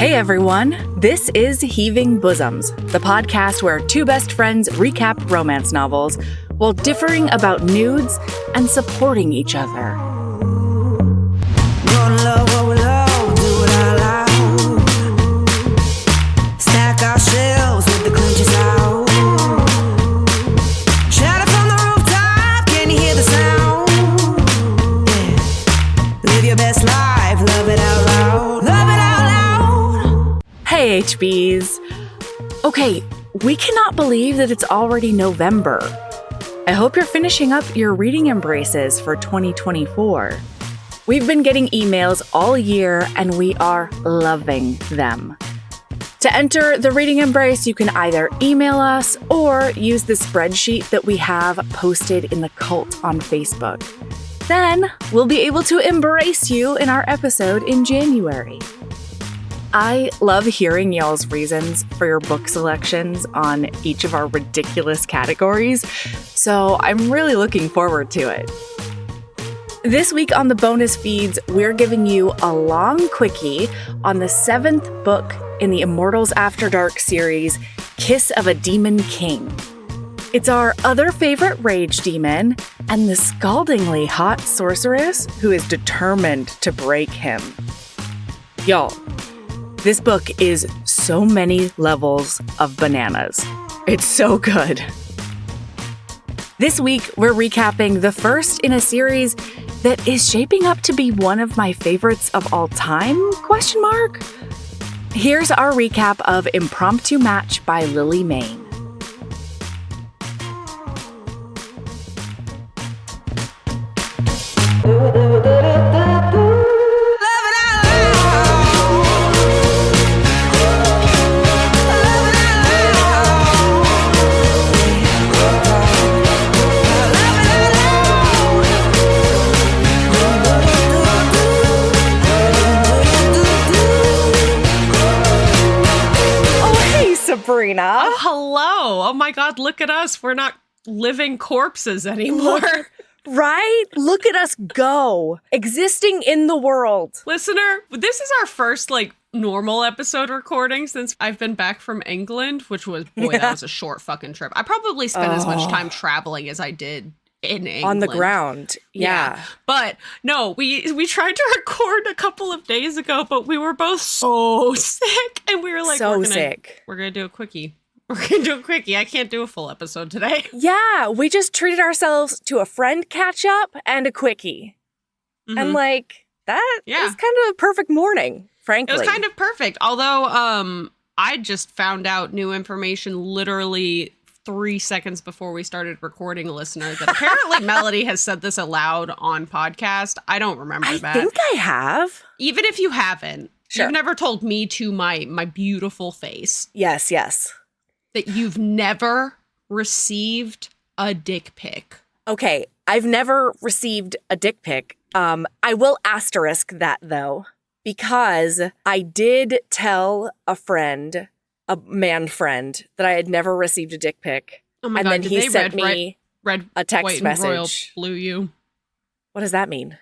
Hey everyone, this is Heaving Bosoms, the podcast where two best friends recap romance novels while differing about nudes and supporting each other. Stack our shelves with the clinches out. Shout it from the rooftop, can you hear the sound? Yeah. Live your best life, love it out loud. Love it out loud. Hey HBs. Okay, we cannot believe that it's already November. I hope you're finishing up your reading embraces for 2024. We've been getting emails all year and we are loving them. To enter the reading embrace, you can either email us or use the spreadsheet that we have posted in the cult on Facebook. Then we'll be able to embrace you in our episode in January. I love hearing y'all's reasons for your book selections on each of our ridiculous categories, so I'm really looking forward to it. This week on the bonus feeds, we're giving you a long quickie on the 7th book in the Immortals After Dark series, Kiss of a Demon King. It's our other favorite rage demon and the scaldingly hot sorceress who is determined to break him. Y'all, this book is so many levels of bananas. It's so good. This week, we're recapping the first in a series that is shaping up to be one of my favorites of all time, ? Here's our recap of Impromptu Match by Lily Mayne. Sabrina. Oh, hello. Oh my God, look at us. We're not living corpses anymore. Right? Look at us go. Existing in the world. Listener, this is our first normal episode recording since I've been back from England, which was, that was a short fucking trip. I probably spent as much time traveling as I did in England. On the ground. Yeah. But no, we tried to record a couple of days ago, but we were both so sick. And we were like, sick. We're going to do a quickie. We're going to do a quickie. I can't do a full episode today. Yeah. We just treated ourselves to a friend catch up and a quickie. Mm-hmm. And that is kind of a perfect morning, frankly. It was kind of perfect. Although I just found out new information literally 3 seconds before we started recording, a listener, that apparently Melody has said this aloud on podcast. I don't remember that. I think I have. Even if you haven't, sure. You've never told me to my beautiful face. Yes. That you've never received a dick pic. Okay, I've never received a dick pic. I will asterisk that though, because I did tell a friend, a man friend, that I had never received a dick pic. Oh my God, and then he sent me a text white, message. And royal blue you. What does that mean?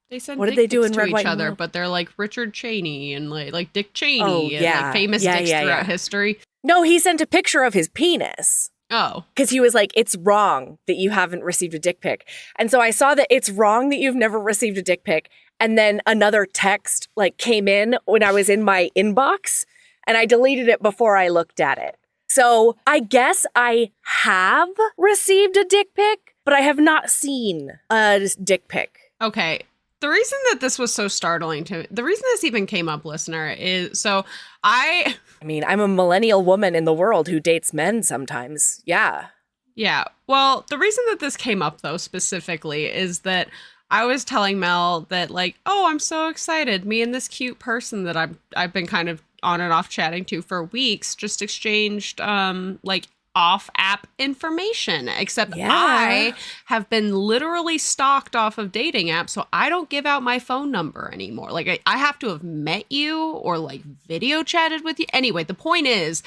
They send what did they do in to red, each white, other, and but they're like Richard Cheney and like Dick Cheney and famous dicks throughout history. No, he sent a picture of his penis. Oh. Because he was like, it's wrong that you haven't received a dick pic. And so I saw that it's wrong that you've never received a dick pic. And then another text came in when I was in my inbox and I deleted it before I looked at it. So I guess I have received a dick pic, but I have not seen a dick pic. Okay. The reason that this was so startling the reason this even came up, listener, is I mean, I'm a millennial woman in the world who dates men sometimes. Yeah. Yeah. Well, the reason that this came up, though, specifically is that I was telling Mel that I'm so excited. Me and this cute person that I've been kind of on and off chatting to for weeks just exchanged off-app information, except I have been literally stalked off of dating apps, so I don't give out my phone number anymore. I have to have met you or video chatted with you. Anyway, the point is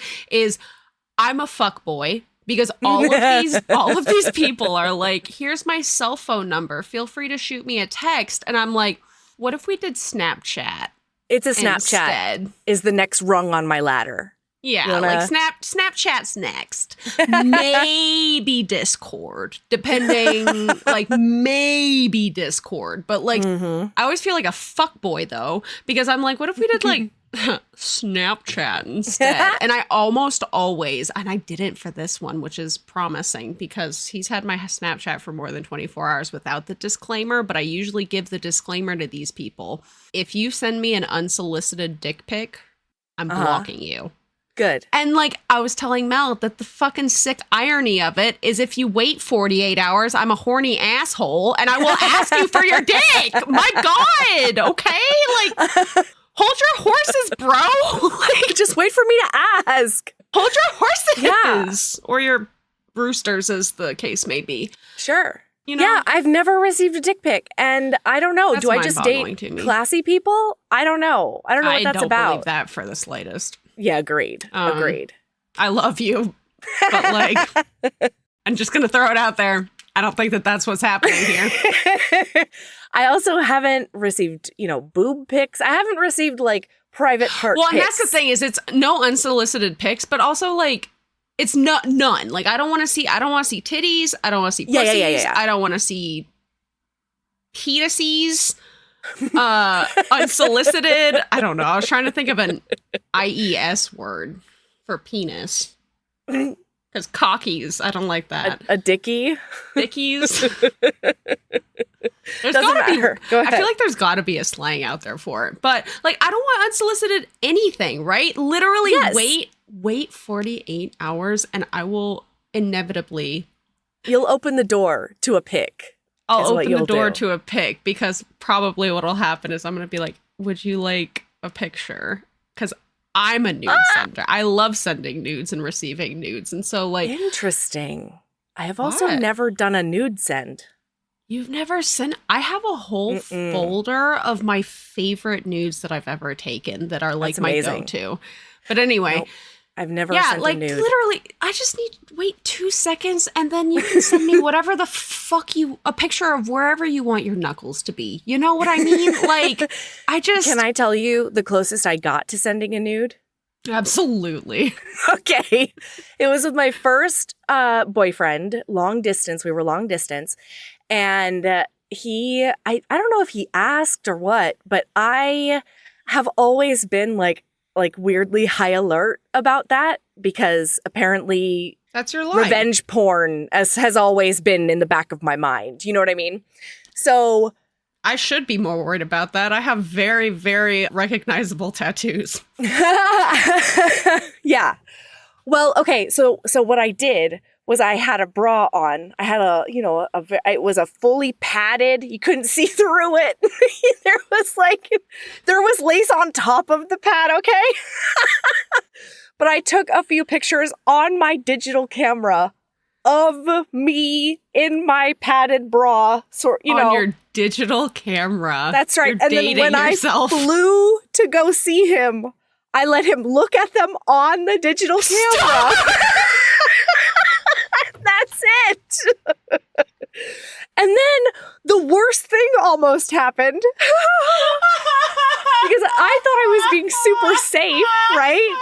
I'm a fuckboy because all of these people are like, here's my cell phone number. Feel free to shoot me a text. And I'm like, what if we did Snapchat? It's a Snapchat instead. is the next rung on my ladder. Yeah, like Snapchat's next. Maybe Discord, depending, like maybe Discord. But like, I always feel like a fuckboy though, because I'm like, what if we did like Snapchat instead? And I almost always, and I didn't for this one, which is promising because he's had my Snapchat for more than 24 hours without the disclaimer, but I usually give the disclaimer to these people. If you send me an unsolicited dick pic, I'm blocking you. Good. And like I was telling Mel that the fucking sick irony of it is if you wait 48 hours, I'm a horny asshole and I will ask you for your dick. My God. Okay. Like, hold your horses, bro. Like, just wait for me to ask. Hold your horses. Yeah. Or your roosters, as the case may be. Sure. You know? Yeah, I've never received a dick pic. And I don't know. That's Do I just mind-boggling date to me. classy people? I don't know. I don't know what that's I don't about. believe that for the slightest. Yeah, agreed. Agreed. I love you, but like, I'm just going to throw it out there. I don't think that that's what's happening here. I also haven't received, boob pics. I haven't received like private part Well, and pics. that's the thing is it's no unsolicited pics, but also like it's not none. Like I don't want to see titties. I don't want to see pussies. Yeah. I don't want to see penises. Unsolicited. I don't know. I was trying to think of an IES word for penis. Because cockies, I don't like that. A dickie? Dickies. There's Doesn't gotta matter. be. Go ahead. I feel like there's got to be a slang out there for it. But like, I don't want unsolicited anything, right? Literally, Yes. wait 48 hours, and I will inevitably. You'll open the door to a pic. I'll is what open the you'll door do. to a pic because probably what'll happen is I'm gonna be like, "Would you like a picture?" Because I'm a nude sender. I love sending nudes and receiving nudes, and so like, Interesting. I have also What? never done a nude send. you've never sent. I have a whole folder of my favorite nudes that I've ever taken that are like That's my amazing. go-to. But anyway, Nope. I've never yeah, sent like a nude. literally, I just need wait 2 seconds and then you can send me whatever the fuck a picture of wherever you want your knuckles to be. You know what I mean? Like, I just Can I tell you the closest I got to sending a nude? absolutely. Okay. It was with my first boyfriend, long distance. We were long distance. And I don't know if he asked or what, but I have always been like weirdly high alert about that because apparently That's your line. revenge porn has always been in the back of my mind. You know what I mean? So I should be more worried about that. I have very, very recognizable tattoos. yeah. Well, okay. So what I did was I had a bra on. I had it was a fully padded. You couldn't see through it. there was lace on top of the pad. Okay. But I took a few pictures on my digital camera of me in my padded bra. On your digital camera. That's right. You're And then dating when yourself. I flew to go see him, I let him look at them on the digital camera. That's it. And then the worst thing almost happened. Because I thought I was being super safe, right?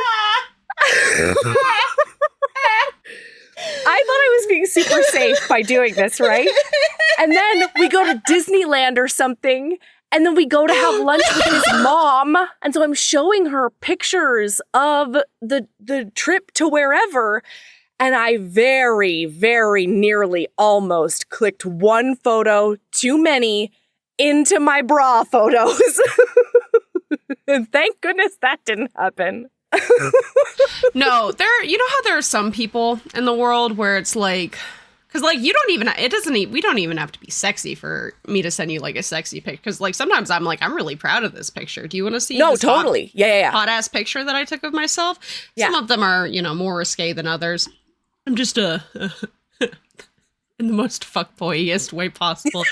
I thought I was being super safe by doing this, right? And then we go to Disneyland or something, and then we go to have lunch with his mom. And so I'm showing her pictures of the trip to wherever. And I very, very nearly almost clicked one photo too many into my bra photos. And thank goodness that didn't happen. No, you know how there are some people in the world where it's like, because like we don't even have to be sexy for me to send you like a sexy pic. Because like sometimes I'm like, I'm really proud of this picture. Do you want to see? No, this totally. Yeah. hot ass picture that I took of myself. Yeah. Some of them are, more risque than others. I'm just in the most fuckboyiest way possible.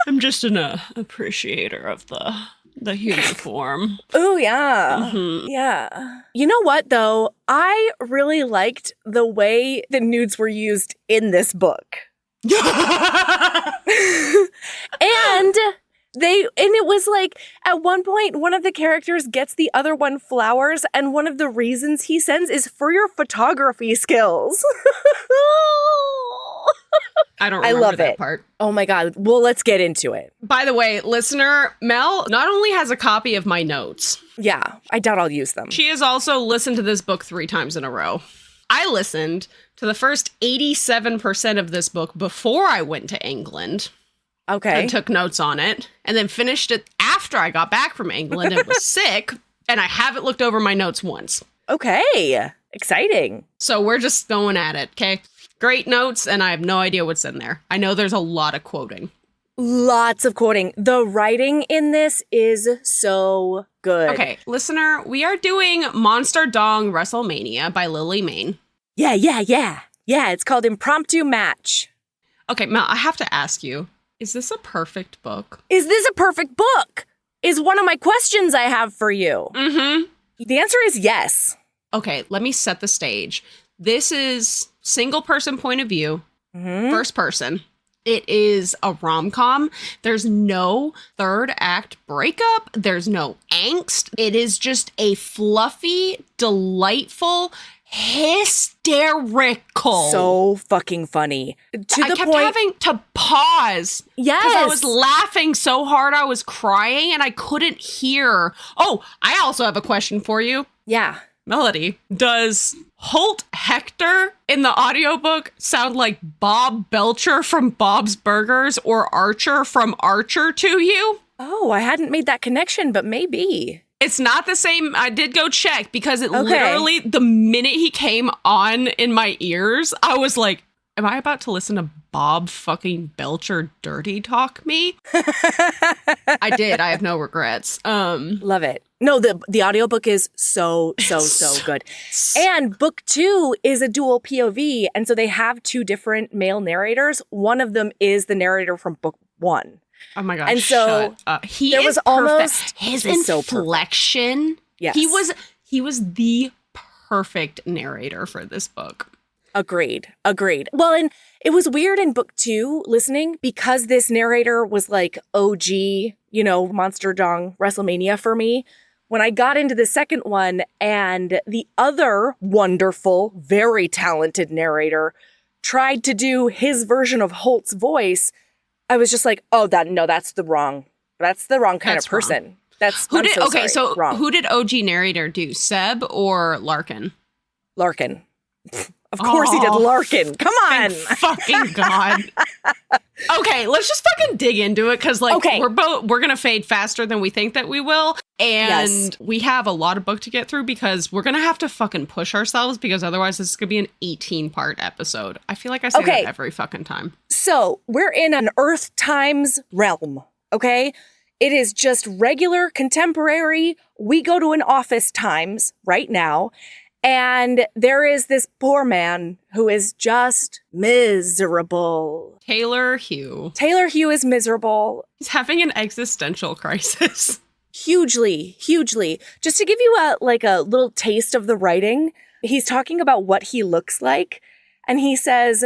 I'm just an appreciator of the uniform. Oh, yeah. Mhm. Yeah. You know what, though? I really liked the way the nudes were used in this book. And And it was like, at one point, one of the characters gets the other one flowers, and one of the reasons he sends is for your photography skills. I don't I remember love that it. part. Oh my God. Well, let's get into it. By the way, listener, Mel not only has a copy of my notes, Yeah, I doubt I'll use them. she has also listened to this book 3 times in a row. I listened to the first 87% of this book before I went to England Okay. and took notes on it, and then finished it after I got back from England and was sick, and I haven't looked over my notes once. Okay. Exciting. So we're just going at it, okay? Great notes, and I have no idea what's in there. I know there's a lot of quoting. Lots of quoting. The writing in this is so good. Okay, listener, we are doing Monster Dong WrestleMania by Lily Mayne. Yeah. Yeah, it's called Impromptu Match. Okay, Mel, I have to ask you, is this a perfect book? Is this a perfect book? Is one of my questions I have for you. Mm-hmm. The answer is yes. Okay, let me set the stage. This is single person point of view, first person. It is a rom-com. There's no third act breakup. There's no angst. It is just a fluffy, delightful, hysterical. So fucking funny. To I the kept point. having to pause. Yes. Because I was laughing so hard I was crying and I couldn't hear. Oh, I also have a question for you. Yeah. Melody, does Holt Hector in the audiobook sound like Bob Belcher from Bob's Burgers or Archer from Archer to you? Oh, I hadn't made that connection, but maybe. It's not the same. I did go check because it Okay. literally, the minute he came on in my ears, I was like, am I about to listen to Bob fucking Belcher dirty talk me? I did. I have no regrets. Love it. No, the audiobook is so good. And book 2 is a dual POV. And so they have 2 different male narrators. One of them is the narrator from book 1. Oh my gosh. And so shut up. He there is was perfect. almost- His he's so perfect. inflection. Yes. He was the perfect narrator for this book. Agreed. Well, and it was weird in book 2 listening because this narrator was like OG, Monster Dong WrestleMania for me. When I got into the second one and the other wonderful, very talented narrator tried to do his version of Holt's voice, I was just like, oh, that's the wrong kind That's of person. wrong. That's Who I'm did so okay, sorry, so wrong. who did OG narrator do? Seb or Larkin? Larkin. Of course he did Oh, Larkin. Come on. Thank fucking God. Okay, let's just fucking dig into it because Okay. we're gonna fade faster than we think that we will. And Yes. we have a lot of book to get through because we're gonna have to fucking push ourselves because otherwise this is gonna be an 18-part episode. I feel like I say Okay. that every fucking time. So we're in an Earth Times realm, okay? It is just regular contemporary. We go to an office times right now, and there is this poor man who is just miserable. Taylor Hugh. Taylor Hugh is miserable. He's having an existential crisis. Hugely. Just to give you a little taste of the writing, he's talking about what he looks like, and he says,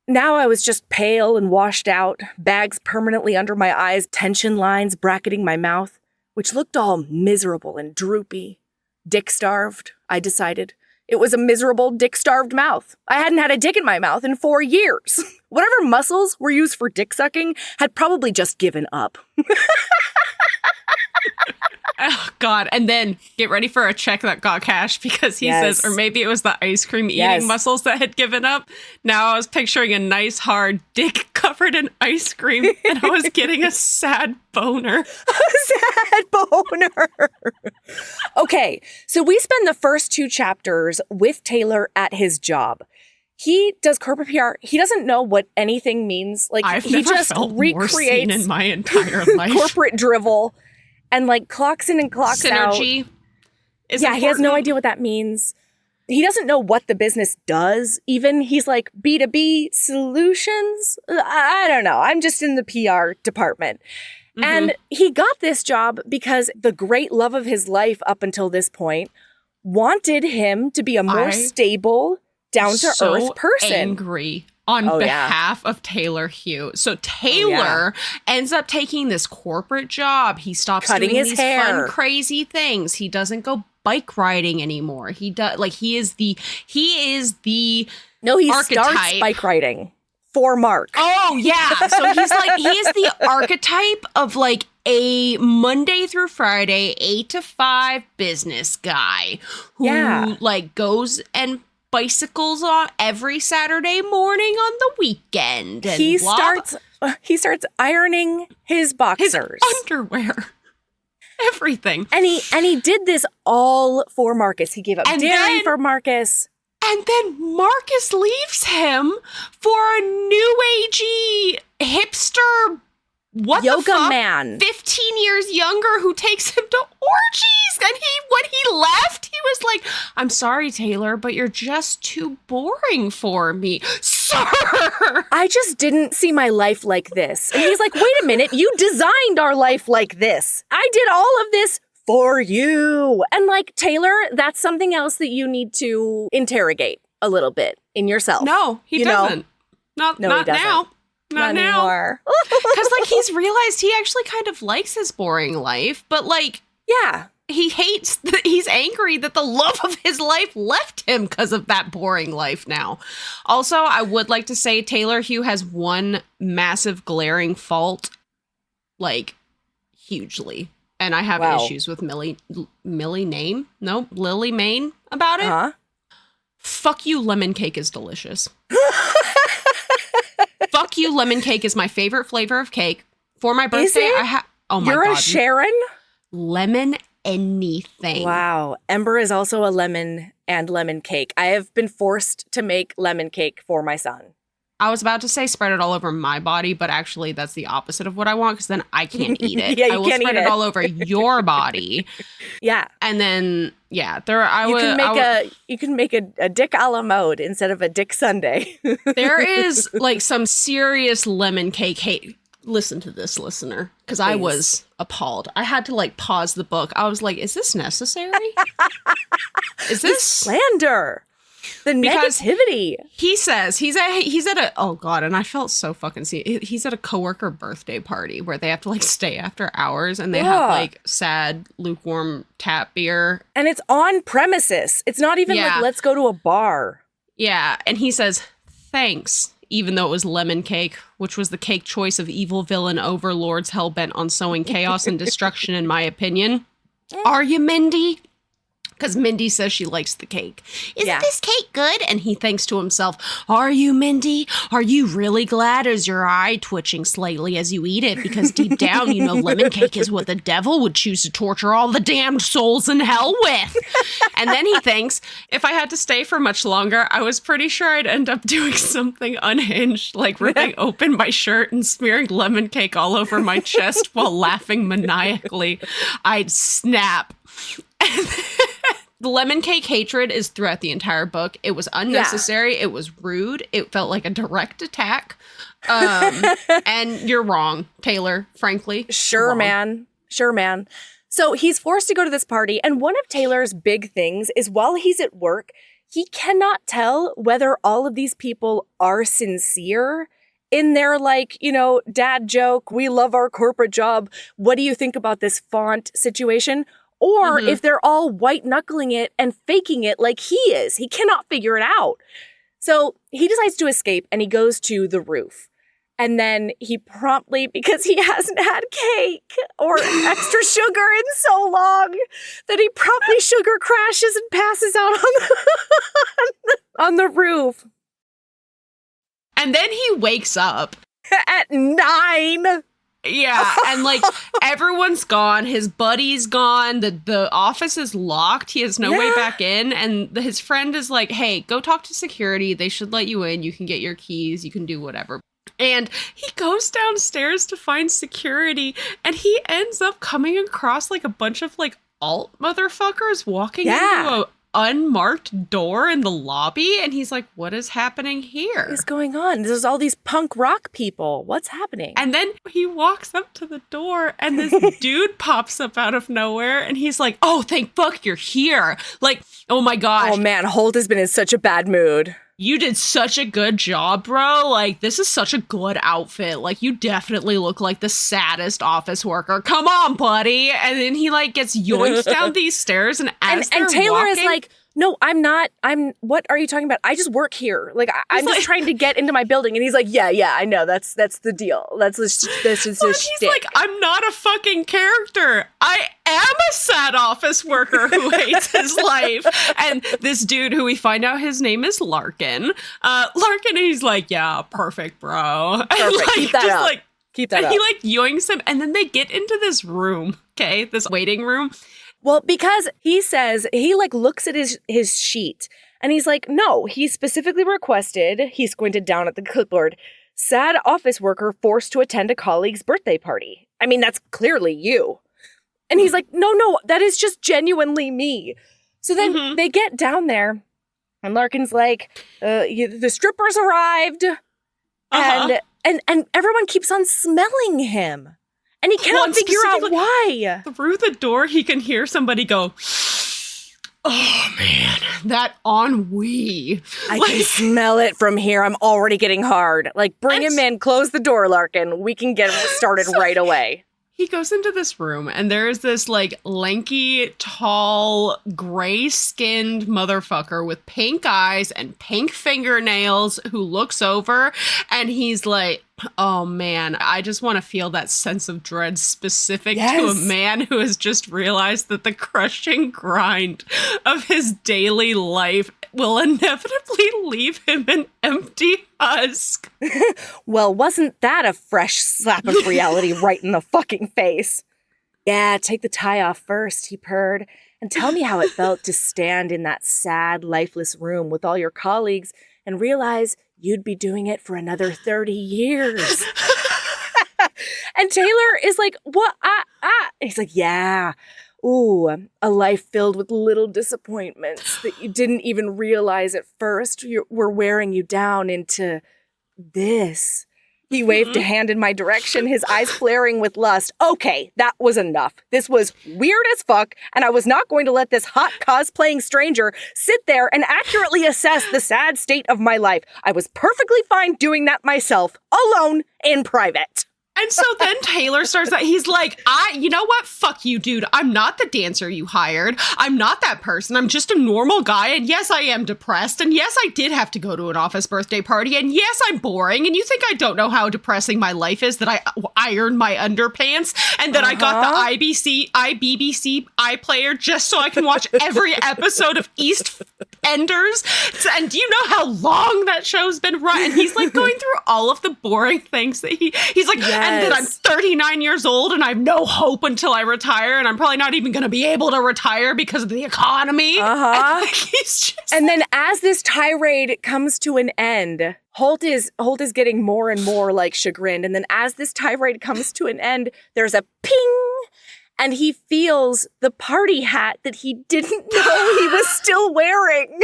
"Now I was just pale and washed out, bags permanently under my eyes, tension lines bracketing my mouth, which looked all miserable and droopy. Dick-starved, I decided. It was a miserable, dick-starved mouth. I hadn't had a dick in my mouth in 4 years. Whatever muscles were used for dick sucking had probably just given up." Oh, God. And then get ready for a check that got cashed because he Yes. says, or maybe it was the ice cream eating Yes. muscles that had given up. Now I was picturing a nice hard dick covered in ice cream and I was getting a sad boner. Sad boner. Okay, so we spend the first 2 chapters with Taylor at his job. He does corporate PR. He doesn't know what anything means. Like I've he never just felt more seen recreates in my entire life. corporate drivel and clocks in and clocks out. Synergy is Yeah, he has no important. idea what that means. He doesn't know what the business does. Even he's like B2B solutions. I don't know. I'm just in the PR department. Mhm. And he got this job because the great love of his life up until this point wanted him to be a more I stable, down-to-earth so person. angry on Oh, yeah. behalf of Taylor Hugh. So Taylor ends up taking this corporate job. He stops Cutting doing his these hair. fun, crazy things. He doesn't go bike riding anymore. He does he is the No, he archetype. starts bike riding for Mark. Oh yeah. So he is the archetype of like a Monday through Friday 8 to 5 business guy who Yeah. like goes and bicycles on every Saturday morning on the weekend. And He blah, starts ironing his his boxers. underwear. Everything. And he did this all for Marcus. He gave up And dairy then- for Marcus. And then Marcus leaves him for a new agey hipster what the Yoga fuck? man. 15 years younger who takes him to orgies. And when he left, he was like, I'm sorry, Taylor, but you're just too boring for me. Sir! I just didn't see my life like this. And he's like, wait a minute, you designed our life like this. I did all of this for you. And like, Taylor, that's something else that you need to interrogate a little bit in yourself. No, he You know? doesn't. Not No, he doesn't. now. Not now. anymore. Because like he's realized he actually kind of likes his boring life, but like Yeah. he hates that he's angry that the love of his life left him because of that boring life now. Also, I would like to say Taylor Hugh has one massive glaring fault, like hugely. And I have Wow. issues with Lily Main about it. Huh? Fuck you, lemon cake is delicious. Fuck you, lemon cake is my favorite flavor of cake. For my birthday, it? I have. Oh my You're god, a Sharon? lemon anything. Wow. Ember is also a lemon and lemon cake. I have been forced to make lemon cake for my son. I was about to say spread it all over my body, but actually that's the opposite of what I want because then I can't eat it. Yeah, you I will can't spread eat it it. all over your body, Yeah. and then You can make a dick a la mode instead of a dick sundae. There is like some serious lemon cake hate. Listen to this, listener, because I Please. was appalled. I had to like pause the book. I was like, is this necessary? Is this Slander. The Because- negativity. He says he's at a oh god, and I felt so fucking he's at a coworker birthday party where they have to like stay after hours and they have Ugh. like sad lukewarm tap beer. And it's on premises. It's not even Yeah. like, let's go to a bar. Yeah, and he says thanks, even though it was lemon cake, which was the cake choice of evil villain overlords hell-bent on sowing chaos and destruction, in my opinion. Are you, Mindy? Because Mindy says she likes the cake. Isn't Yeah. this cake good? And he thinks to himself, are you, Mindy? Are you really glad? Or is your eye twitching slightly as you eat it? Because deep down, you know lemon cake is what the devil would choose to torture all the damned souls in hell with. And then he thinks, if I had to stay for much longer, I was pretty sure I'd end up doing something unhinged, like ripping open my shirt and smearing lemon cake all over my chest while laughing maniacally. I'd snap. The lemon cake hatred is throughout the entire book. It was unnecessary. It was rude. It felt like a direct attack. And you're wrong, Taylor, frankly. Sure, Wrong. man. Sure, man. So he's forced to go to this party. And one of Taylor's big things is while he's at work, he cannot tell whether all of these people are sincere in their, like, you know, dad joke, we love our corporate job. What do you think about this font situation? Or if they're all white knuckling it and faking it like he is. He cannot figure it out. So he decides to escape and he goes to the roof. And then he promptly, because he hasn't had cake or extra sugar in so long, that he promptly sugar crashes and passes out on the roof And then he wakes up. at 9. Yeah, and like everyone's gone. His buddy's gone. The office is locked. He has no way Yeah. back in. And his friend is like, hey, go talk to security. They should let you in. You can get your keys. You can do whatever. And he goes downstairs to find security. And he ends up coming across like a bunch of like alt motherfuckers walking Yeah. into a unmarked door in the lobby. And he's like, what is happening here? What is going on? There's all these punk rock people. What's happening? And then he walks up to the door and this dude pops up out of nowhere and he's like, oh, thank fuck you're here. Like, oh my gosh. Oh man, Holt has been in such a bad mood. you did such a good job, bro. Like, this is such a good outfit. Like, you definitely look like the saddest office worker. Come on, buddy. And then he, like, gets yoinked down these stairs. And as and they're Taylor is walking- like, no, I'm not. What are you talking about? I just work here. Like, I'm just trying to get into my building. And he's like, yeah, I know. That's the deal. This is He's shtick. like, I'm not a fucking character. I am a sad office worker who hates his life. And this dude who we find out his name is Larkin. Larkin, he's like, yeah, perfect, bro. Perfect. And, like, Keep that just, up. like, Keep that and up. he like yoinks him, and then they get into this room, okay, this waiting room. Well, because he says, he like looks at his sheet and he's like, no, he specifically requested, he squinted down at the clipboard, sad office worker forced to attend a colleague's birthday party. I mean, that's clearly you. And he's like, no, that is just genuinely me. So then they get down there and Larkin's like, the strippers arrived. And everyone keeps on smelling him. And he cannot figure out why. Through the door, he can hear somebody go, oh man, that ennui. I can smell it from here. I'm already getting hard. Like, bring him in, close the door, Larkin. We can get started right away. He goes into this room and there is this like lanky, tall, gray-skinned motherfucker with pink eyes and pink fingernails who looks over and he's like, oh man, I just want to feel that sense of dread specific to a man who has just realized that the crushing grind of his daily life will inevitably leave him an empty husk. Well, wasn't that a fresh slap of reality right in the fucking face? Yeah, take the tie off first, he purred, and tell me how it felt to stand in that sad, lifeless room with all your colleagues and realize you'd be doing it for another 30 years. And Taylor is like, what? He's like, yeah. Ooh, a life filled with little disappointments that you didn't even realize at first were wearing you down into this. He waved a hand in my direction, his eyes flaring with lust. Okay, that was enough. This was weird as fuck, and I was not going to let this hot cosplaying stranger sit there and accurately assess the sad state of my life. I was perfectly fine doing that myself, alone, in private. And so then Taylor starts that. He's like, you know what? Fuck you, dude. I'm not the dancer you hired. I'm not that person. I'm just a normal guy. And yes, I am depressed. And yes, I did have to go to an office birthday party. And yes, I'm boring. And you think I don't know how depressing my life is that I ironed my underpants and that I got the BBC iPlayer just so I can watch every episode of EastEnders. And do you know how long that show's been run? And he's like going through all of the boring things that he's like, and that I'm 39 years old and I have no hope until I retire. And I'm probably not even going to be able to retire because of the economy. And, and then as this tirade comes to an end, Holt is getting more and more like chagrined. And then as this tirade comes to an end, there's a ping. And he feels the party hat that he didn't know he was still wearing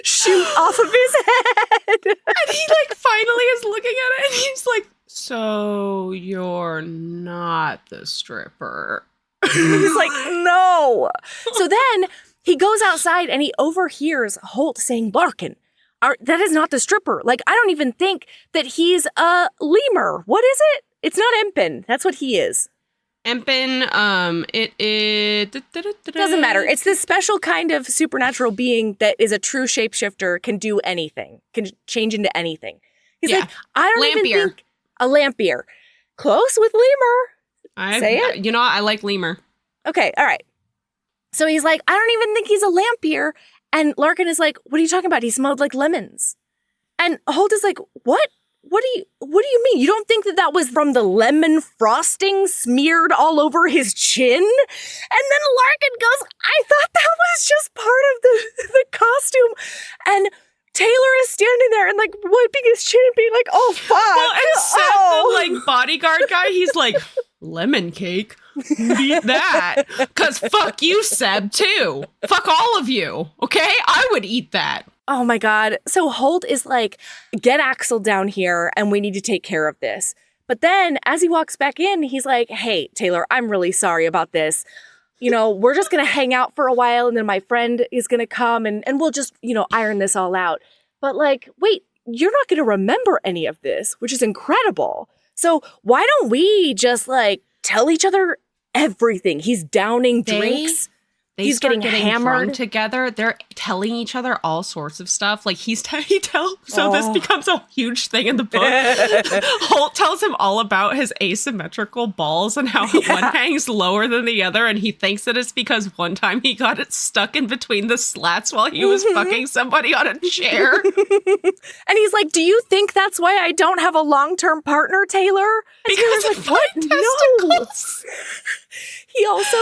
shoot off of his head. And he like finally is looking at it and he's like, so you're not the stripper. He's like, no. So then he goes outside and he overhears Holt saying, Larkin, that is not the stripper. Like, I don't even think that he's a lemur. What is it? It's not Empin. That's what he is. Empin, it doesn't matter. It's this special kind of supernatural being that is a true shapeshifter, can do anything, can change into anything. He's like, I don't even think a lampier. Close with lemur. Say it. You know, I like lemur. Okay, all right. So he's like, I don't even think he's a lampier. And Larkin is like, what are you talking about? He smelled like lemons. And Holt is like, what? What do you mean? You don't think that was from the lemon frosting smeared all over his chin? And then Larkin goes, I thought that was just part of the costume. And Taylor is standing there and like wiping his chin and being like, oh, fuck. Well, and Seth, the like bodyguard guy, he's like, lemon cake? Eat that. Because fuck you, Seb, too. Fuck all of you. Okay? I would eat that. Oh my God. So Holt is like, get Axel down here and we need to take care of this. But then as he walks back in, he's like, hey, Taylor, I'm really sorry about this. You know, we're just going to hang out for a while and then my friend is going to come and we'll just, iron this all out. but like, wait, you're not going to remember any of this, which is incredible. So why don't we just like tell each other everything? He's downing drinks. He's getting hammered drunk together. They're telling each other all sorts of stuff. Like this becomes a huge thing in the book. Holt tells him all about his asymmetrical balls and how one hangs lower than the other, and he thinks that it's because one time he got it stuck in between the slats while he was fucking somebody on a chair. And he's like, "Do you think that's why I don't have a long-term partner, Taylor?" Because of what? No. He also,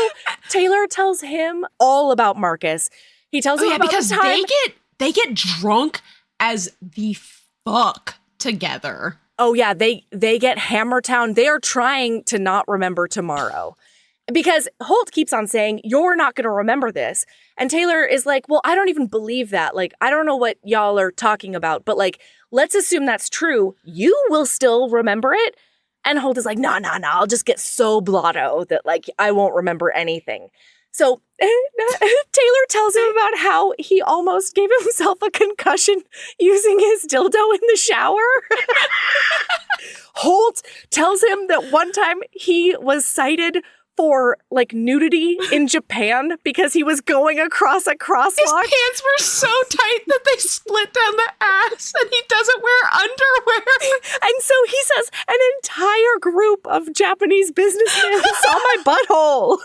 Taylor tells him all about Marcus. He tells him about because the time. they get drunk as the fuck together. Oh yeah, they get Hammertown. They are trying to not remember tomorrow. Because Holt keeps on saying, "You're not going to remember this." And Taylor is like, "Well, I don't even believe that. Like, I don't know what y'all are talking about, but like, let's assume that's true. You will still remember it." And Holt is like, no, I'll just get so blotto that, like, I won't remember anything. So Taylor tells him about how he almost gave himself a concussion using his dildo in the shower. Holt tells him that one time he was cited for, like, nudity in Japan because he was going across a crosswalk. His pants were so tight that they split down the ass, and he doesn't wear underwear. And so he says, an entire group of Japanese businessmen saw my butthole.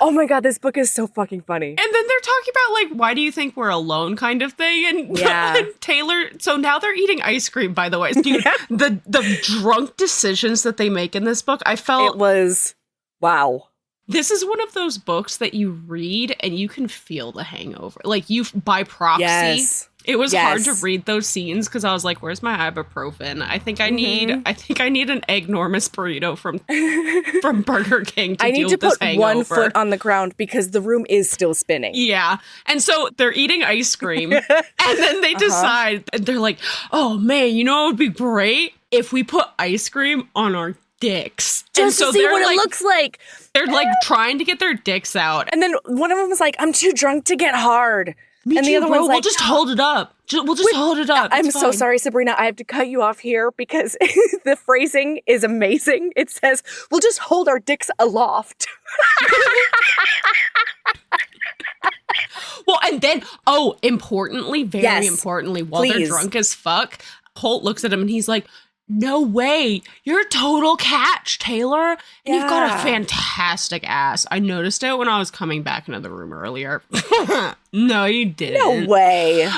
Oh my God, this book is so fucking funny. And then they're talking about, like, why do you think we're alone kind of thing? And, and Taylor, so now they're eating ice cream, by the way. Dude, the drunk decisions that they make in this book, I felt... It was, wow. This is one of those books that you read and you can feel the hangover. Like, you, by proxy... Yes. It was hard to read those scenes because I was like, "Where's my ibuprofen? I think I need an eggnormous burrito from Burger King to deal with this hangover." I need to put one foot on the ground because the room is still spinning. Yeah, and so they're eating ice cream, and then they decide, and they're like, "Oh man, you know what would be great if we put ice cream on our dicks." Just to see what it looks like. They're like trying to get their dicks out, and then one of them was like, "I'm too drunk to get hard." Me and too, the other bro. one's like, we'll just hold it up. We'll just hold it up. I'm so sorry, Sabrina. I have to cut you off here because the phrasing is amazing. It says, "We'll just hold our dicks aloft." Well, and then, importantly, very importantly, while they're drunk as fuck, Holt looks at him and he's like, "No way. You're a total catch, Taylor. And you've got a fantastic ass. I noticed it when I was coming back into the room earlier." No, you didn't. No way.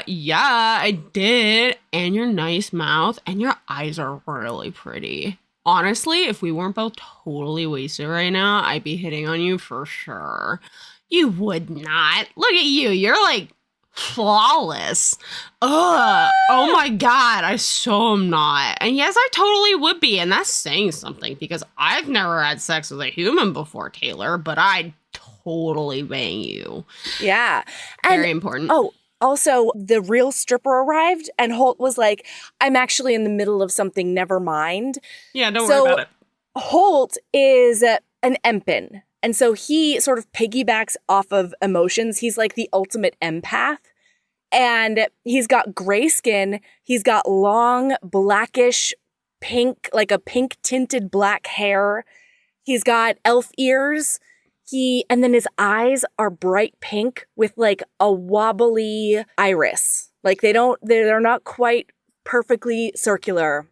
Yeah, I did. And your nice mouth and your eyes are really pretty. Honestly, if we weren't both totally wasted right now, I'd be hitting on you for sure. You would not. Look at you. You're like flawless. Ugh. Oh my God. I so am not. And yes, I totally would be. And that's saying something because I've never had sex with a human before, Taylor, but I'd totally bang you. Yeah. Very important. Oh, also, the real stripper arrived and Holt was like, "I'm actually in the middle of something. Never mind." Yeah, don't worry about it. Holt is an empath. And so he sort of piggybacks off of emotions. He's like the ultimate empath. And he's got gray skin. He's got long, blackish, pink, like a pink tinted black hair. He's got elf ears. And then his eyes are bright pink with like a wobbly iris. Like they're not quite perfectly circular.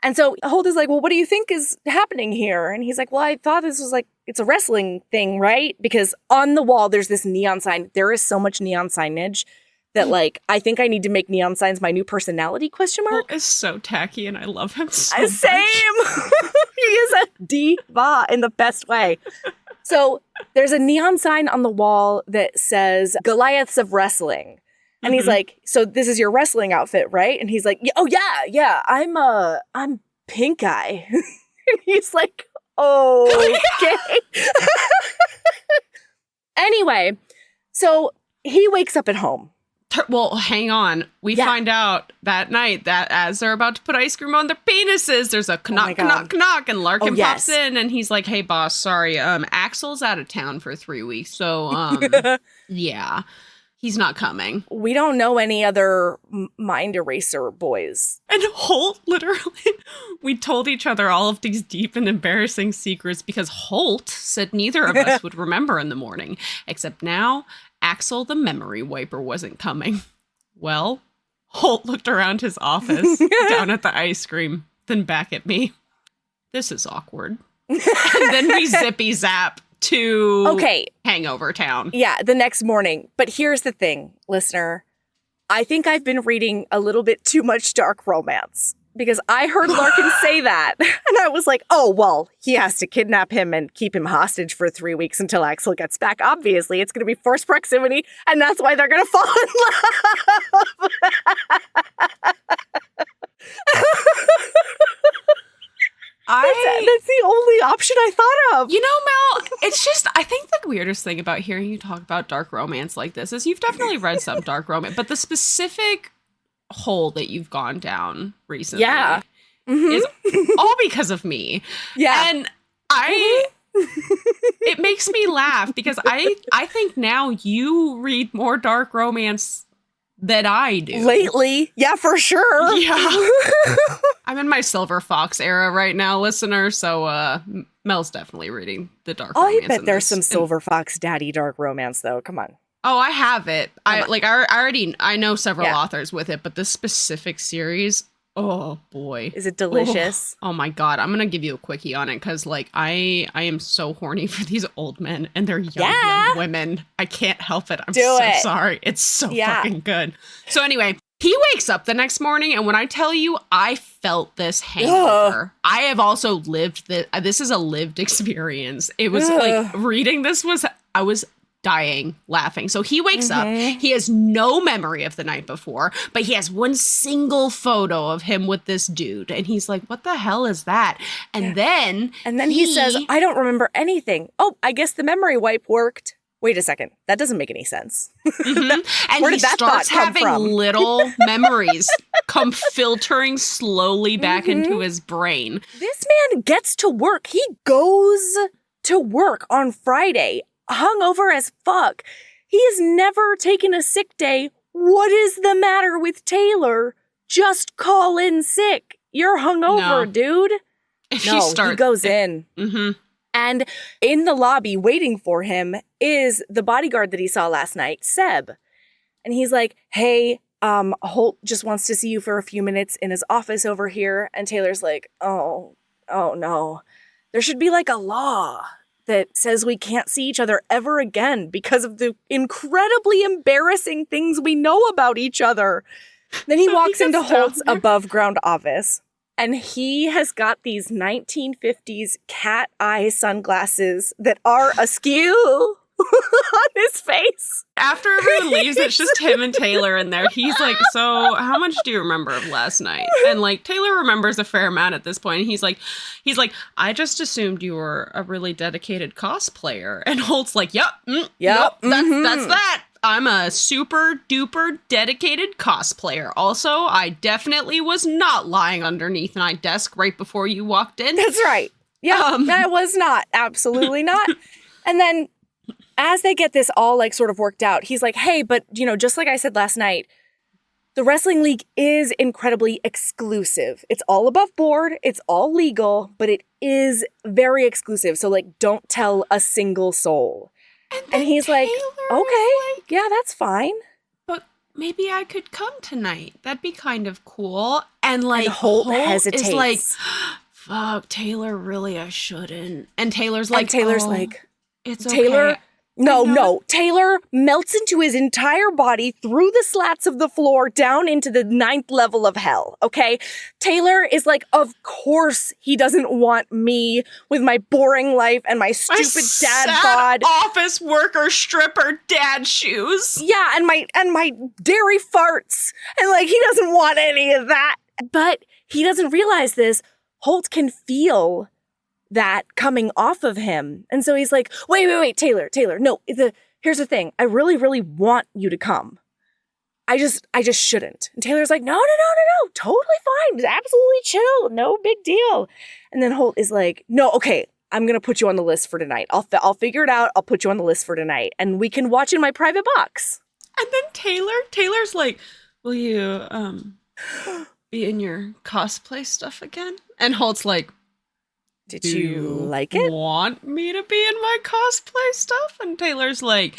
And so Holt is like, "Well, what do you think is happening here?" And he's like, "Well, I thought this was like, it's a wrestling thing, right?" Because on the wall, there's this neon sign. There is so much neon signage that like, I think I need to make neon signs my new personality, ? Holt is so tacky and I love him so much. Same. He is a diva in the best way. So there's a neon sign on the wall that says Goliaths of Wrestling. And he's like, "So this is your wrestling outfit, right?" And he's like, "Oh yeah, I'm Pink Eye." And he's like, "Okay." Anyway, so he wakes up at home. Well, hang on. We find out that night that as they're about to put ice cream on their penises, there's a knock, and Larkin pops in and he's like, "Hey boss, sorry, Axel's out of town for 3 weeks. So, yeah." He's not coming. We don't know any other mind eraser boys. And Holt, literally, we told each other all of these deep and embarrassing secrets because Holt said neither of us would remember in the morning. Except now, Axel the memory wiper wasn't coming. Well, Holt looked around his office, down at the ice cream, then back at me. This is awkward. And then we zippy zap to Hangover Town. Yeah, the next morning. But here's the thing, listener. I think I've been reading a little bit too much dark romance because I heard Larkin say that. And I was like, oh, well, he has to kidnap him and keep him hostage for 3 weeks until Axel gets back. Obviously, it's going to be forced proximity, and that's why they're going to fall in love. That's the only option I thought of. You know, Mel, it's just, I think the weirdest thing about hearing you talk about dark romance like this is you've definitely read some dark romance, but the specific hole that you've gone down recently is all because of me. Yeah. And it makes me laugh because I think now you read more dark romance than I do. Lately. Yeah, for sure. Yeah. I'm in my Silver Fox era right now, listener, so Mel's definitely reading the dark romance. I bet there's some Silver Fox daddy dark romance, though. Come on. Oh, I have it. I know several authors with it, but this specific series, oh boy. Is it delicious? Oh my God. I'm going to give you a quickie on it because I am so horny for these old men and they're young women. I can't help it. I'm so sorry. It's so fucking good. So anyway, he wakes up the next morning and when I tell you I felt this hangover, I have also lived this. This is a lived experience. It was like reading this I was dying laughing. So he wakes up. He has no memory of the night before, but he has one single photo of him with this dude. And he's like, what the hell is that? And then he says, I don't remember anything. Oh, I guess the memory wipe worked. Wait a second. That doesn't make any sense. And Where he did that starts thought come having from? little memories come filtering slowly back into his brain. This man gets to work. He goes to work on Friday, hungover as fuck. He has never taken a sick day. What is the matter with Taylor? Just call in sick. You're hungover, dude. He goes in. And in the lobby waiting for him is the bodyguard that he saw last night, Seb. And he's like, hey, Holt just wants to see you for a few minutes in his office over here. And Taylor's like, oh no. There should be like a law that says we can't see each other ever again because of the incredibly embarrassing things we know about each other. Then he walks into Holt's above ground office. And he has got these 1950s cat eye sunglasses that are askew on his face. After everyone leaves, it's just him and Taylor in there. He's like, so how much do you remember of last night? And like Taylor remembers a fair amount at this point. He's like, I just assumed you were a really dedicated cosplayer. And Holt's like, yep, that's that. I'm a super duper dedicated cosplayer. Also, I definitely was not lying underneath my desk right before you walked in. That's right. Yeah, that was not. Absolutely not. And then as they get this all like sort of worked out, he's like, hey, but just like I said last night, the wrestling league is incredibly exclusive. It's all above board. It's all legal, but it is very exclusive. So like, don't tell a single soul. And he's like, okay, yeah, that's fine. But maybe I could come tonight. That'd be kind of cool. And like, Holt hesitates. Is like, fuck, Taylor, really, I shouldn't. And Taylor's like, it's Taylor, okay. No. Taylor melts into his entire body through the slats of the floor down into the 9th level of hell, okay? Taylor is like, of course he doesn't want me with my boring life and my stupid dad bod. Office worker stripper dad shoes. Yeah, and my dairy farts. And like, he doesn't want any of that. But he doesn't realize this. Holt can feel that coming off of him. And so he's like, wait, Taylor, no, here's the thing. I really, really want you to come. I just shouldn't. And Taylor's like, no, totally fine. Absolutely chill. No big deal. And then Holt is like, no, okay, I'm going to put you on the list for tonight. I'll figure it out. I'll put you on the list for tonight and we can watch in my private box. And then Taylor's like, will you be in your cosplay stuff again? And Holt's like, Did do you like it? want me to be in my cosplay stuff? And Taylor's like,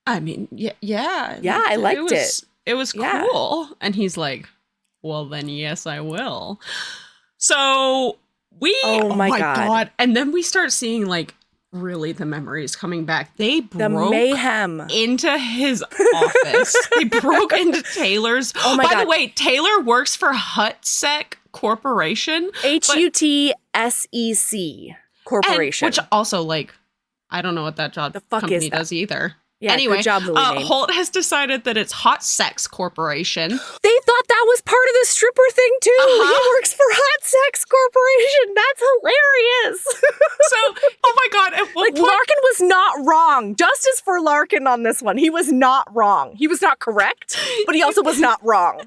I mean, yeah. Yeah, I liked it. It was Yeah. cool. And he's like, well, then yes, I will. So Oh my God. And then we start seeing like really the memories coming back. They The broke mayhem. into his office. They broke into Taylor's. Oh my By God. the way, Taylor works for Hutsec Corporation. HUTSEC And, Corporation. which also, like, I don't know what that job The fuck company is that? does either. Yeah, anyway, good job, Louis Name. Holt has decided that it's Hot Sex Corporation. They thought that was part of the stripper thing too. Uh-huh. He works for Hot Sex Corporation. That's hilarious. So, oh my God, at one Like point, Larkin was not wrong. Justice for Larkin on this one. He was not wrong. He was not correct, but he also was not wrong.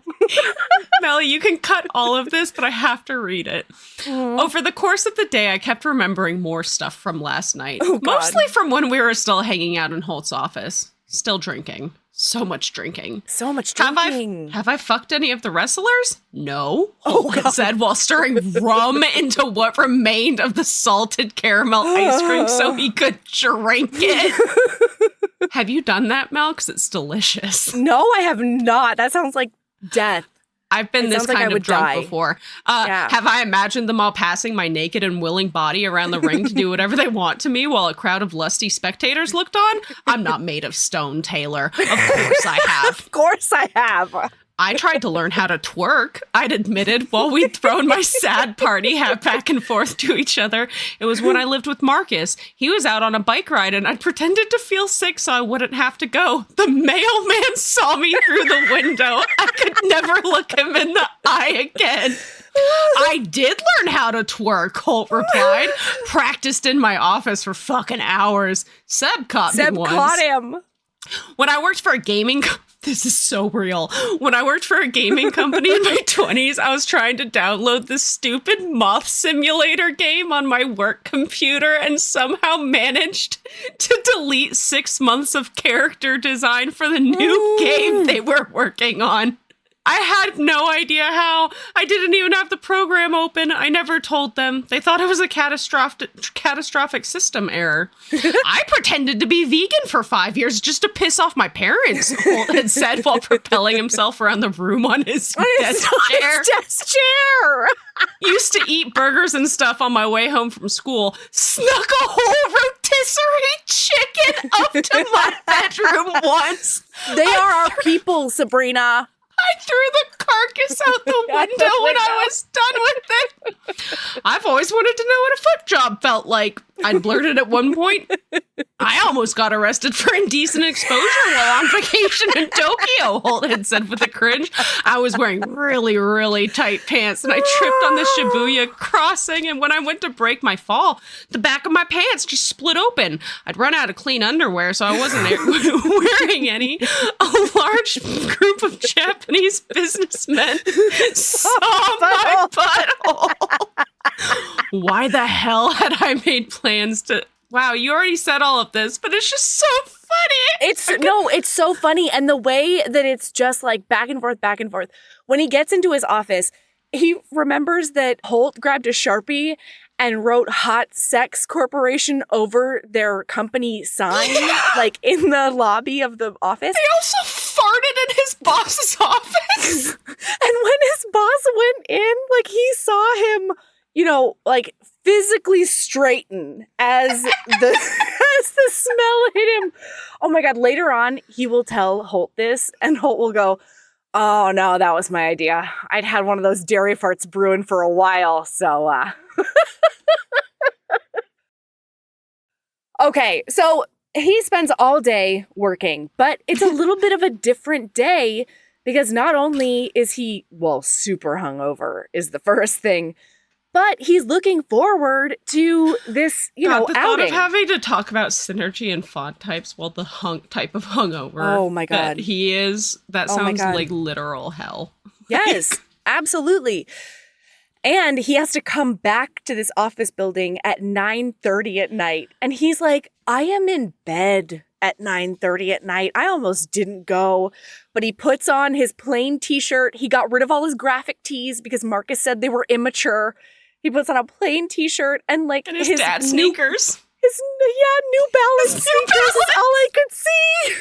Melly, you can cut all of this, but I have to read it. Over the course of the day, I kept remembering more stuff from last night. Oh, God. Mostly from when we were still hanging out in Holt's office. Still drinking. So much drinking. So much Have drinking. I fucked any of the wrestlers? No, Oh, Holt had said while stirring rum into what remained of the salted caramel ice cream so he could drink it. Have you done that, Mel? Because it's delicious. No, I have not. That sounds like death. I've been It this sounds like I kind of would drunk die. before. Yeah. Have I imagined them all passing my naked and willing body around the ring to do whatever they want to me while a crowd of lusty spectators looked on? I'm not made of stone, Taylor. Of course I have. Of course I have. I tried to learn how to twerk, I'd admitted, while we'd thrown my sad party hat back and forth to each other. It was when I lived with Marcus. He was out on a bike ride and I pretended to feel sick so I wouldn't have to go. The mailman saw me through the window. I could never look him in the eye again. I did learn how to twerk, Holt replied. Practiced in my office for fucking hours. Seb caught me once. Caught him. When I worked for a gaming this is so real. When I worked for a gaming company in my 20s, I was trying to download this stupid moth simulator game on my work computer and somehow managed to delete 6 months of character design for the new game they were working on. I had no idea how. I didn't even have the program open. I never told them. They thought it was a catastrophic system error. I pretended to be vegan for 5 years just to piss off my parents, Holt had said while propelling himself around the room on his desk chair. Desk chair. Used to eat burgers and stuff on my way home from school. Snuck a whole rotisserie chicken up to my bedroom once. They are our people, Sabrina. I threw the carcass out the window when I was done with it. I've always wanted to know what a foot job felt like. I blurted at one point. I almost got arrested for indecent exposure while on vacation in Tokyo, Holt had said with a cringe. I was wearing really, really tight pants and I tripped on the Shibuya crossing, and when I went to break my fall, the back of my pants just split open. I'd run out of clean underwear, so I wasn't wearing any. A large group of Japanese businessmen saw my butthole. Why the hell had I made plans to... Wow, you already said all of this, but it's just so funny. It's so funny. And the way that it's just like back and forth, back and forth. When he gets into his office, he remembers that Holt grabbed a Sharpie and wrote Hot Sex Corporation over their company sign, like in the lobby of the office. They also farted in his boss's office. And when his boss went in, like he saw him, you know, like physically straighten as the smell hit him. Oh my God. Later on, he will tell Holt this, and Holt will go, "Oh no, that was my idea. I'd had one of those dairy farts brewing for a while, so Okay, so he spends all day working, but it's a little bit of a different day because not only is he, super hungover is the first thing, but he's looking forward to this, the outing. thought of having to talk about synergy and font types while the type of hungover Oh my God. that he is, that Oh my sounds God. like literal hell. Yes, absolutely. And he has to come back to this office building at 9:30 at night. And he's like, I am in bed at 9:30 at night. I almost didn't go, but he puts on his plain t-shirt. He got rid of all his graphic tees because Marcus said they were immature. He puts on a plain t-shirt and like and his dad's sneakers. New Balance sneakers is all I could see.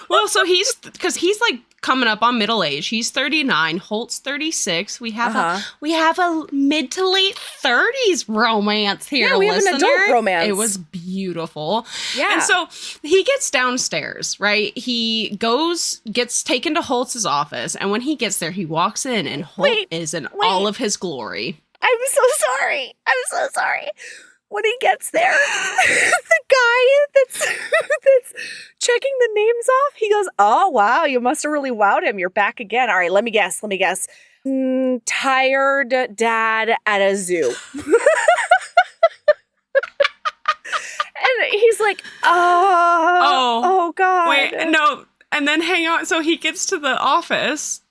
Well, so he's like coming up on middle age. He's 39. Holt's 36. We have a mid to late 30s romance here. Yeah, we have an adult romance. It was beautiful. Yeah. And so he gets downstairs, right? He gets taken to Holtz's office, and when he gets there, he walks in, and Holt is in all of his glory. I'm so sorry. When he gets there, the guy that's checking the names off, he goes, "Oh, wow, you must have really wowed him. You're back again. All right, let me guess. Tired dad at a zoo." And he's like, oh, God. Wait, no. And then hang on. So he gets to the office.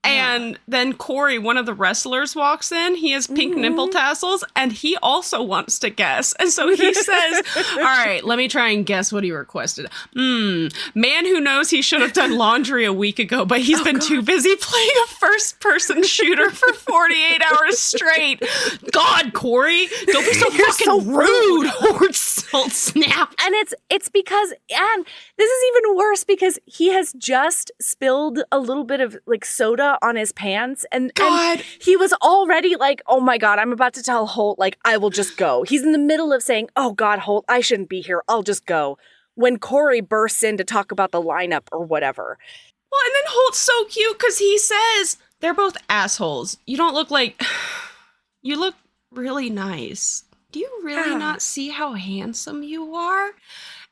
And then Corey, one of the wrestlers, walks in. He has pink nipple tassels, and he also wants to guess. And so he says, all right, let me try and guess what he requested. Man who knows he should have done laundry a week ago, but he's been too busy playing a first-person shooter for 48 hours straight. God, Corey, don't be so fucking rude. Holt snapped. And it's because, and this is even worse because he has just spilled a little bit of like soda on his pants and he was already like, oh my God, I'm about to tell Holt, like, I will just go. He's in the middle of saying, oh God, Holt, I shouldn't be here. I'll just go. When Corey bursts in to talk about the lineup or whatever. Well, and then Holt's so cute because he says, they're both assholes. You don't look like, you look really nice. Do you really not see how handsome you are?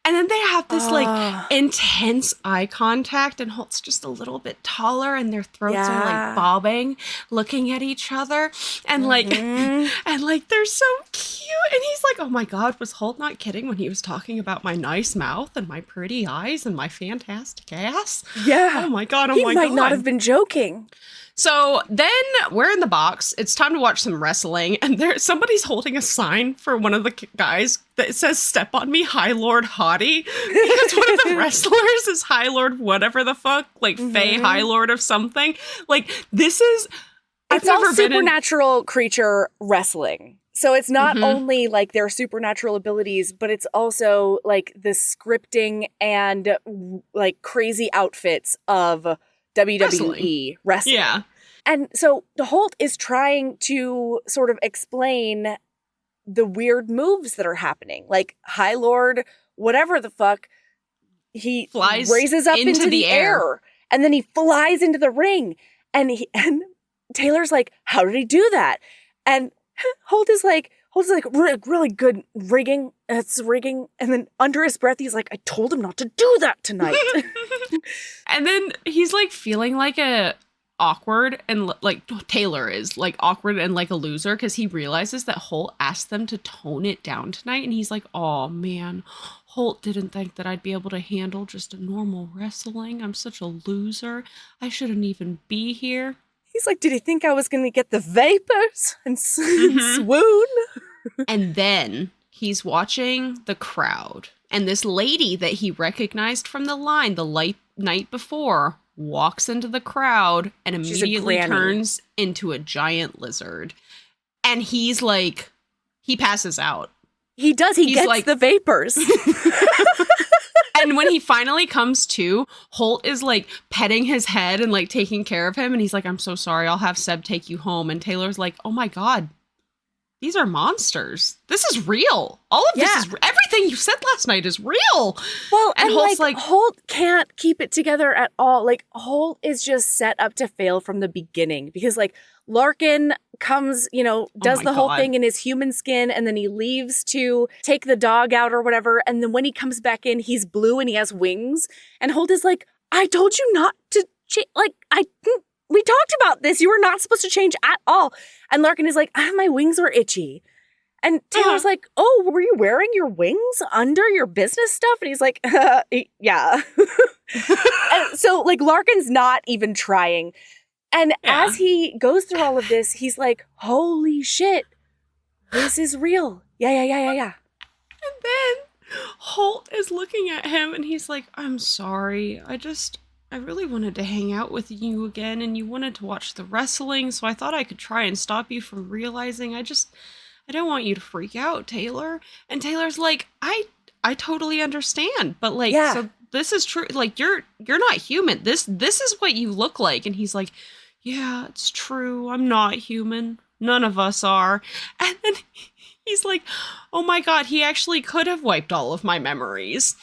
And then they have this like intense eye contact, and Holt's just a little bit taller, and their throats are like bobbing, looking at each other, and like they're so cute. And he's like, "Oh my God, was Holt not kidding when he was talking about my nice mouth and my pretty eyes and my fantastic ass?" Yeah. Oh my God. He might not have been joking. So then we're in the box. It's time to watch some wrestling. And somebody's holding a sign for one of the guys that says, "Step on me, High Lord Hottie." Because one of the wrestlers is High Lord whatever the fuck. Like Faye High Lord of something. Like this is... It's all supernatural creature wrestling. So it's not only like their supernatural abilities, but it's also like the scripting and like crazy outfits of WWE wrestling. Yeah. And so Holt is trying to sort of explain the weird moves that are happening. Like High Lord, whatever the fuck, he raises up into the air. And then he flies into the ring. And Taylor's like, how did he do that? And Holt is like, really good rigging. It's rigging. And then under his breath, he's like, I told him not to do that tonight. And then he's like feeling like awkward, and like Taylor is like awkward and like a loser because he realizes that Holt asked them to tone it down tonight. And he's like, oh man, Holt didn't think that I'd be able to handle just a normal wrestling. I'm such a loser. I shouldn't even be here. He's like, did he think I was going to get the vapors and swoon? And then he's watching the crowd. And this lady that he recognized from the line the night before walks into the crowd and immediately turns into a giant lizard. And he's like, he passes out. He does. He gets like, the vapors. And when he finally comes to, Holt is like petting his head and like taking care of him. And he's like, I'm so sorry. I'll have Seb take you home. And Taylor's like, oh my God, these are monsters. This is real. All of this is everything you said last night is real. Well, and Holt's like Holt can't keep it together at all. Like Holt is just set up to fail from the beginning because like Larkin comes, does the whole thing in his human skin, and then he leaves to take the dog out or whatever. And then when he comes back in, he's blue and he has wings. And Holt is like, I told you not to change. Like, we talked about this. You were not supposed to change at all. And Larkin is like, my wings were itchy. And Taylor's like, oh, were you wearing your wings under your business stuff? And he's like, yeah. And so like Larkin's not even trying. And as he goes through all of this, he's like, holy shit, this is real. Yeah. And then Holt is looking at him and he's like, I'm sorry. I really wanted to hang out with you again and you wanted to watch the wrestling, so I thought I could try and stop you from realizing. I don't want you to freak out, Taylor. And Taylor's like, I totally understand, but like, so this is true. Like, you're not human. This is what you look like. And he's like, yeah, it's true. I'm not human. None of us are. And then he's like, oh my God, he actually could have wiped all of my memories.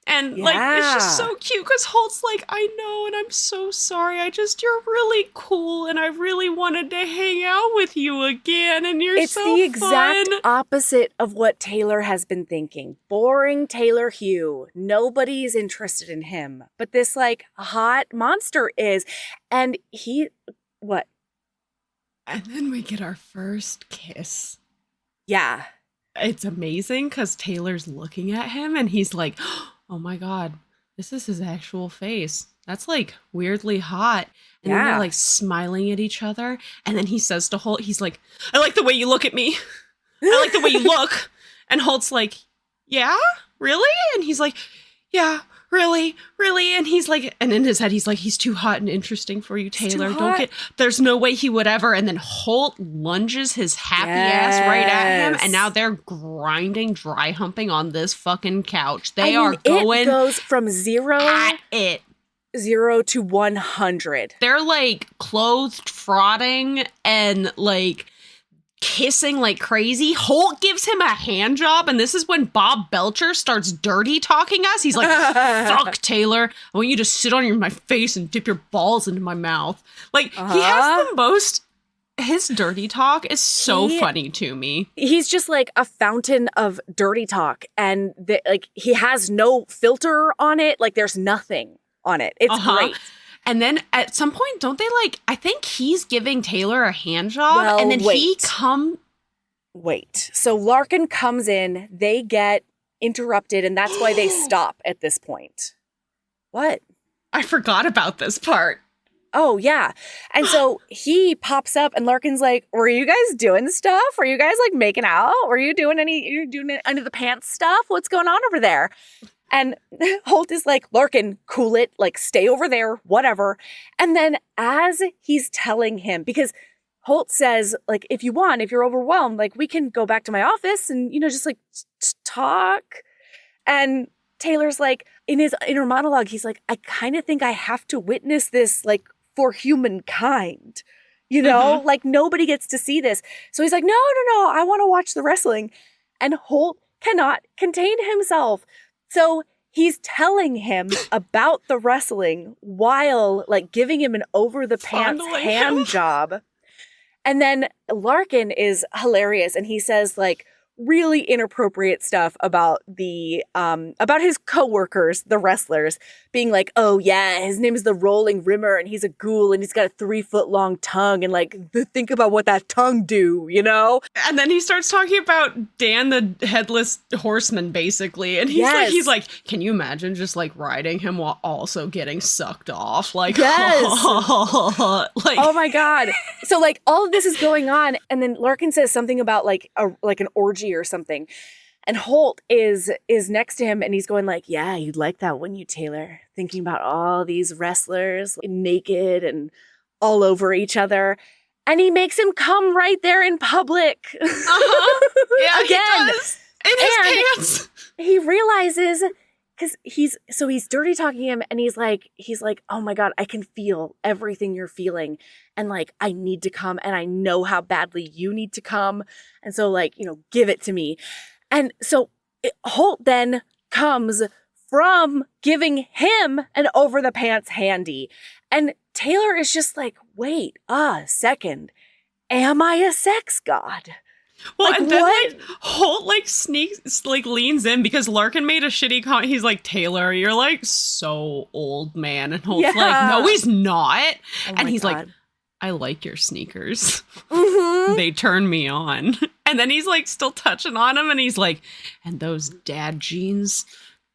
And like, it's just so cute because Holt's like, I know, and I'm so sorry. You're really cool, and I really wanted to hang out with you again, and you're so fun. It's the exact opposite of what Taylor has been thinking. Boring Taylor Hugh. Nobody's interested in him. But this like hot monster is. And what? And then we get our first kiss. Yeah. It's amazing because Taylor's looking at him, and he's like, oh my God, this is his actual face. That's like weirdly hot. And then they're like smiling at each other. And then he says to Holt, he's like, I like the way you look at me. I like the way you look. And Holt's like, yeah, really? And he's like, yeah, really, really. And he's like, and in his head, he's like, he's too hot and interesting for you, Taylor. There's no way he would ever. And then Holt lunges his happy ass right at him. And now they're grinding, dry humping on this fucking couch. It goes from zero to 100. They're like clothed, frothing, and like kissing like crazy. Holt gives him a hand job, and this is when Bob Belcher starts dirty talking us. He's like, fuck, Taylor, I want you to sit on my face and dip your balls into my mouth. Like, he has the most... His dirty talk is so funny to me. He's just like a fountain of dirty talk, and like he has no filter on it. Like, there's nothing on it. It's great. And then at some point, don't they like, I think he's giving Taylor a hand job, and then Wait. So Larkin comes in, they get interrupted, and that's why they stop at this point. What? I forgot about this part. Oh, yeah. And so he pops up, and Larkin's like, were you guys doing stuff? Were you guys like making out? Were you doing any under the pants stuff? What's going on over there? And Holt is like, Larkin, cool it, like, stay over there, whatever. And then as he's telling him, because Holt says, like, if you're overwhelmed, like, we can go back to my office and, just like talk. And Taylor's like, in his inner monologue, he's like, I kind of think I have to witness this, like, for humankind. Like, nobody gets to see this. So he's like, no, I want to watch the wrestling. And Holt cannot contain himself. So he's telling him about the wrestling while like giving him an over the pants hand job. And then Larkin is hilarious. And he says like really inappropriate stuff about about his coworkers, the wrestlers, being like, oh yeah, his name is the Rolling Rimmer and he's a ghoul and he's got a 3-foot long tongue and like think about what that tongue do, And then he starts talking about Dan the Headless Horseman basically, and he's like, can you imagine just like riding him while also getting sucked off? Like, yes. Like, oh my God. So like all of this is going on, and then Larkin says something about like an orgy or something. And Holt is next to him and he's going like, yeah, you'd like that, wouldn't you, Taylor? Thinking about all these wrestlers naked and all over each other. And he makes him come right there in public. Yeah, again. He does. In his pants. He realizes, because he's dirty talking him and he's like, oh my God, I can feel everything you're feeling. And like, I need to come and I know how badly you need to come. And so like, give it to me. And so Holt then comes from giving him an over the pants handy. And Taylor is just like, wait a second. Am I a sex god? Well, like, and then what? like Holt like sneaks, like leans in because Larkin made a shitty comment. He's like, Taylor, you're like so old, man. And Holt's like, no, he's not. Oh and he's God. like, I like your sneakers. Mm-hmm. They turn me on. And then he's like still touching on him and he's like, and those dad jeans.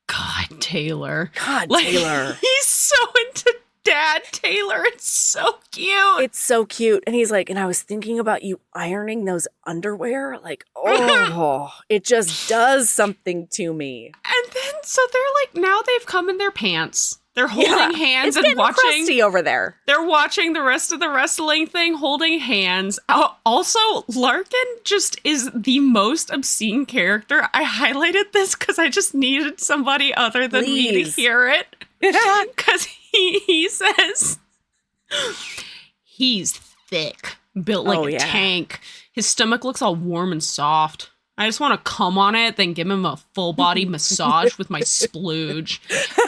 God, Taylor. God, like, Taylor. He's so into dad, Taylor. It's so cute. It's so cute. And he's like, and I was thinking about you ironing those underwear. Like, oh, it just does something to me. And then, so they're like, now they've come in their pants. They're holding hands it's and watching. Crusty over there. They're watching the rest of the wrestling thing, holding hands. Also, Larkin just is the most obscene character. I highlighted this because I just needed somebody other than me to hear it. Because he says he's thick, built like a tank. His stomach looks all warm and soft. I just want to come on it, then give him a full body massage with my splooge.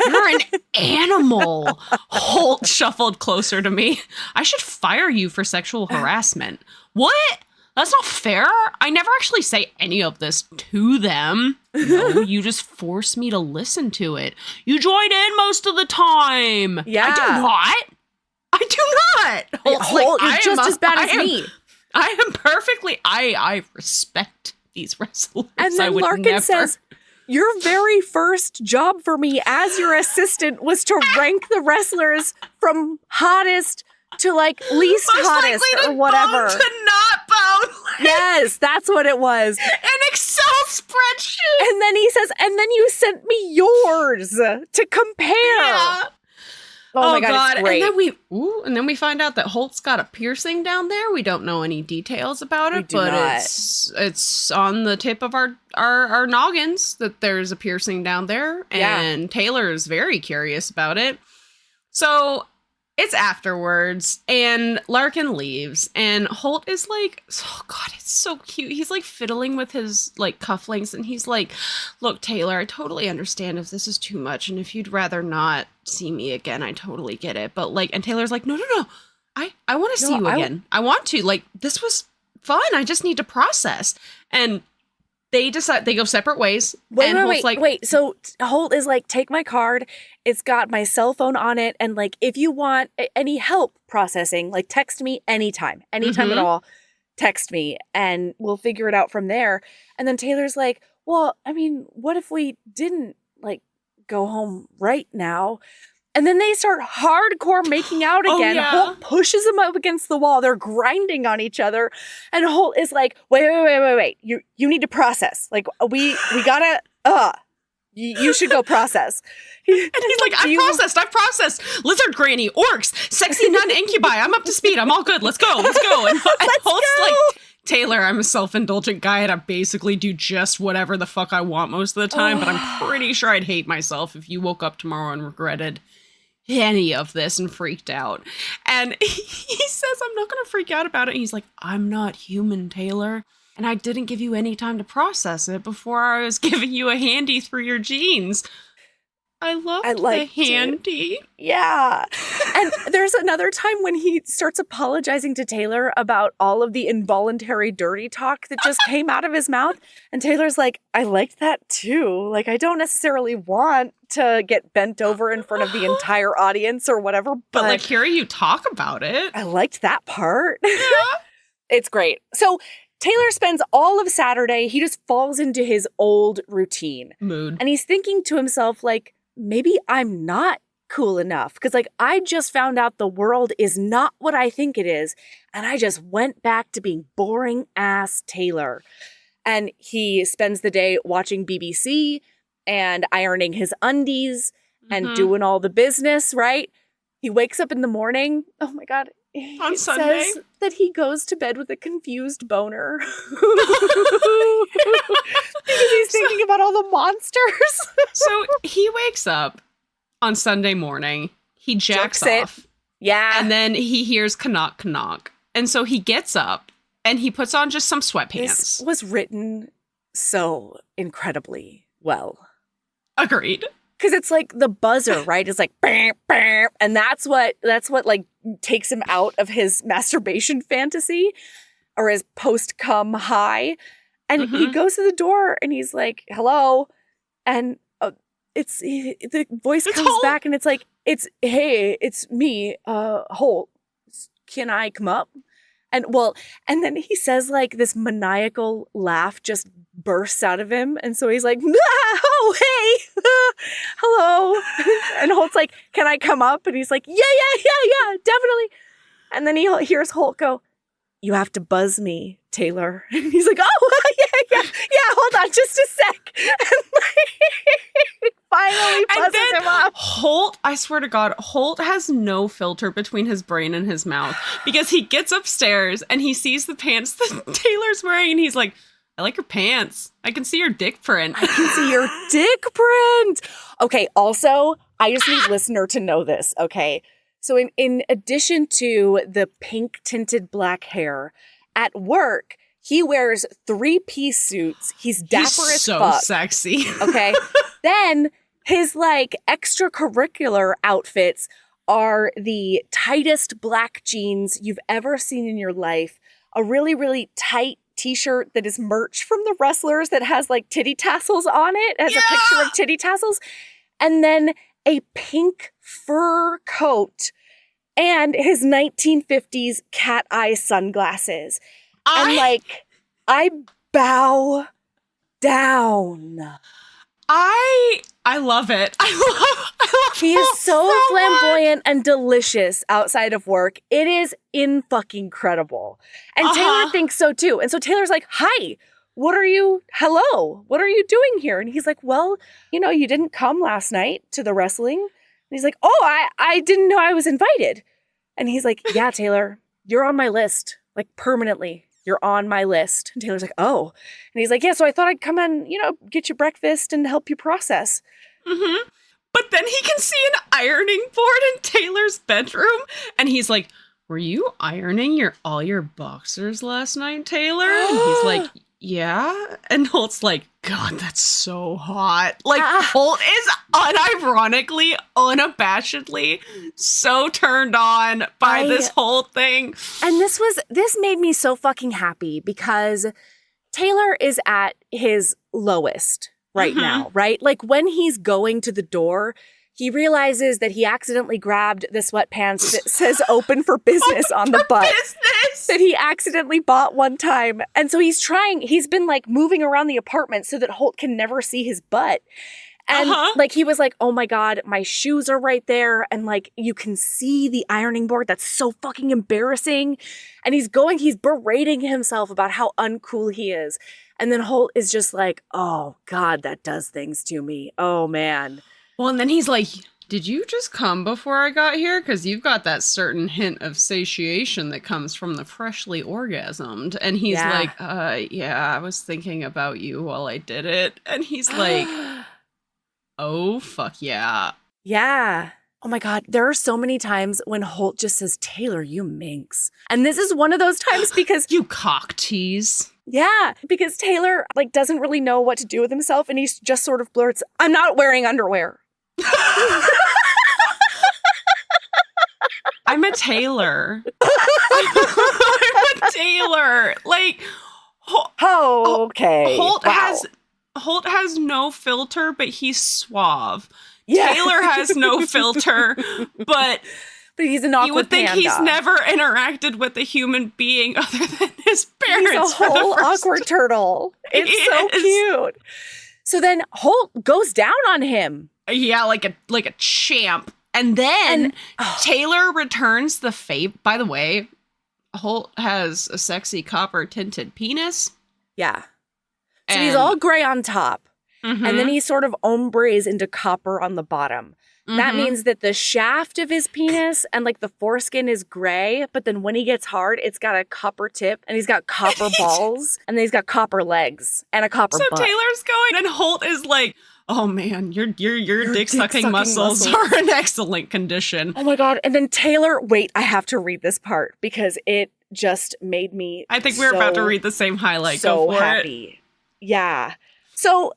You're an animal. Holt shuffled closer to me. I should fire you for sexual harassment. What? That's not fair. I never actually say any of this to them. No, you just force me to listen to it. You join in most of the time. Yeah. I do not. Holt's Holt is just as bad as me. I am perfectly. I respect these wrestlers. And then Larkin says, your very first job for me as your assistant was to rank the wrestlers from hottest to like least most hottest or whatever. Bone to not bone. Yes, that's what it was. An Excel spreadsheet. And then he says, and then you sent me yours to compare. Yeah. Oh my God, it's great. And then we find out that Holt's got a piercing down there. We don't know any details about it, but it's on the tip of our noggins that there's a piercing down there, and Taylor is very curious about it. So it's afterwards, and Larkin leaves, and Holt is like, oh God, it's so cute. He's like fiddling with his like cufflinks, and he's like, look, Taylor, I totally understand if this is too much, and if you'd rather not see me again, I totally get it. But like, and Taylor's like, no. I want to see you again. I want to. Like, this was fun. I just need to process. And they decide they go separate ways. Wait. So Holt is like, take my card. It's got my cell phone on it. And like, if you want any help processing, like text me anytime at all, text me and we'll figure it out from there. And then Taylor's like, well, I mean, what if we didn't like go home right now? And then they start hardcore making out again. Holt pushes him up against the wall. They're grinding on each other. And Holt is like, wait. You need to process. Like, we gotta, you should go process. And he's like, I've processed. Lizard granny, orcs, sexy nun incubi. I'm up to speed. I'm all good. Let's go. And Holt's like, Taylor, I'm a self-indulgent guy and I basically do just whatever the fuck I want most of the time, but I'm pretty sure I'd hate myself if you woke up tomorrow and regretted any of this and freaked out. And he says, I'm not going to freak out about it. And he's like, I'm not human, Taylor. And I didn't give you any time to process it before I was giving you a handy through your jeans. I love the handy. Yeah. And there's another time when he starts apologizing to Taylor about all of the involuntary dirty talk that just came out of his mouth. And Taylor's like, I liked that too. Like, I don't necessarily want to get bent over in front of the entire audience or whatever. But like, hearing you talk about it. I liked that part. Yeah. It's great. So Taylor spends all of Saturday, he just falls into his old routine. Mood. And he's thinking to himself, like, maybe I'm not cool enough because like I just found out the world is not what I think it is. And I just went back to being boring ass Taylor. And he spends the day watching BBC and ironing his undies and doing all the business, right? He wakes up in the morning. Oh my God. On Sunday. Says that he goes to bed with a confused boner. Because he's thinking about all the monsters. So he wakes up on Sunday morning. He jacks off. Yeah. And then he hears knock, knock. And so he gets up and he puts on just some sweatpants. This was written so incredibly well. Agreed. Because it's like the buzzer, right? It's like, bam, bam, and that's what like takes him out of his masturbation fantasy or his post-cum high. And he goes to the door and he's like, hello. And the voice comes Holt. back and it's like, hey, it's me, Holt. Can I come up? And then he says like this maniacal laugh just bursts out of him. And so he's like, oh, hey, hello. And Holt's like, can I come up? And he's like, yeah, definitely. And then he hears Holt go, you have to buzz me, Taylor. And he's like, oh, yeah, hold on just a sec. And like, finally buzzes him up. Holt, I swear to God, Holt has no filter between his brain and his mouth because he gets upstairs and he sees the pants that Taylor's wearing and he's like, I like your pants. I can see your dick print. I can see your dick print. Okay, also, I just need listener to know this, okay? So in addition to the pink tinted black hair, at work, he wears 3-piece suits. He's dapper as so fuck. Sexy. Okay. Then his like extracurricular outfits are the tightest black jeans you've ever seen in your life, a really, really tight t-shirt that is merch from the wrestlers that has like titty tassels on it, has a picture of titty tassels, and then a pink fur coat and his 1950s cat eye sunglasses. And like, I bow down. I love it. I love He is so flamboyant and delicious outside of work. It is in-fucking-credible. And Taylor thinks so too. And so Taylor's like, hi, what are you doing here? And he's like, well, you didn't come last night to the wrestling. And he's like, oh, I didn't know I was invited. And he's like, yeah, Taylor, you're on my list, like permanently. You're on my list. And Taylor's like, oh. And he's like, yeah, so I thought I'd come and, get you breakfast and help you process. Mm-hmm. But then he can see an ironing board in Taylor's bedroom. And he's like, were you ironing all your boxers last night, Taylor? And he's like, yeah. And Holt's like, God, that's so hot. Like, Holt is unironically, unabashedly so turned on by this whole thing. And this made me so fucking happy because Taylor is at his lowest right now, right? Like when he's going to the door, he realizes that he accidentally grabbed the sweatpants that says open for business on the butt that he accidentally bought one time. And so he's been like moving around the apartment so that Holt can never see his butt. And like, he was like, oh my God, my shoes are right there. And like, you can see the ironing board. That's so fucking embarrassing. And he's berating himself about how uncool he is. And then Holt is just like, oh God, that does things to me. Oh man. Well, and then he's like, did you just come before I got here? Because you've got that certain hint of satiation that comes from the freshly orgasmed. And he's like, yeah, I was thinking about you while I did it. And he's like, oh, fuck yeah. Yeah. Oh my God. There are so many times when Holt just says, Taylor, you minx. And this is one of those times because you cock tease. Yeah, because Taylor like doesn't really know what to do with himself. And he just sort of blurts, I'm not wearing underwear. I'm a Taylor. I'm a Taylor. Like, okay. Holt has no filter, but he's suave. Yeah. Taylor has no filter, but he's an awkward you would think panda. He's never interacted with a human being other than his parents. He's a whole awkward turtle. It's so cute. So then Holt goes down on him. Yeah, like a champ. And then Taylor returns the favor. By the way, Holt has a sexy copper tinted penis. Yeah. So he's all gray on top. And then he sort of ombres into copper on the bottom. That means that the shaft of his penis and like the foreskin is gray, but then when he gets hard, it's got a copper tip and he's got copper balls and then he's got copper legs and a copper butt. So Taylor's going and Holt is like, oh man, your dick sucking muscles are in excellent condition. Oh my God. And then Taylor, wait, I have to read this part because it just made me I think we're about to read the same highlight. So Go for happy. it. Yeah. So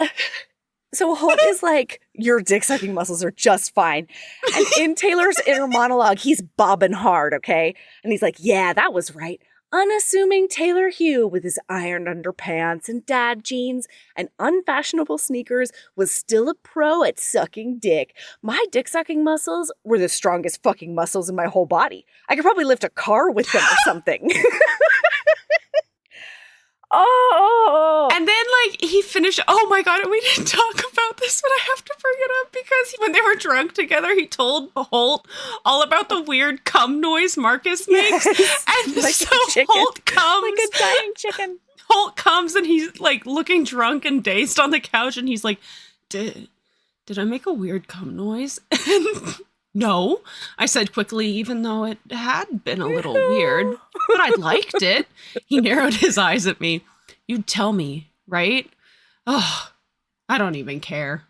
Holt is like, your dick sucking muscles are just fine. And in Taylor's inner monologue, he's bobbing hard, okay? And he's like, yeah, that was right. Unassuming Taylor Hugh with his ironed underpants and dad jeans and unfashionable sneakers was still a pro at sucking dick. My dick sucking muscles were the strongest fucking muscles in my whole body. I could probably lift a car with them or something. Oh. And then, like, he finished. Oh my God, we didn't talk about this, but I have to bring it up because when they were drunk together, he told Holt all about the weird cum noise Marcus makes. Yes. And Like so a chicken. Holt comes. Like a dying chicken. Holt comes and he's like looking drunk and dazed on the couch, and he's like, Did I make a weird cum noise? And no, I said quickly, even though it had been a little weird, but I liked it. He narrowed his eyes at me. You'd tell me, right? Oh, I don't even care.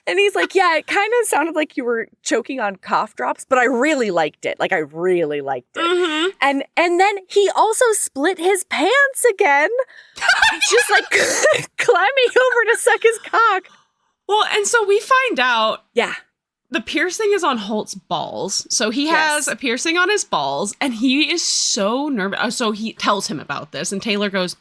And he's like, yeah, it kind of sounded like you were choking on cough drops, but I really liked it. Like, I really liked it. Mm-hmm. And then he also split his pants again. Just like climbing over to suck his cock. Well, and so we find out Yeah. the piercing is on Holt's balls. So he Yes. has a piercing on his balls, and he is so nervous. So he tells him about this, and Taylor goes,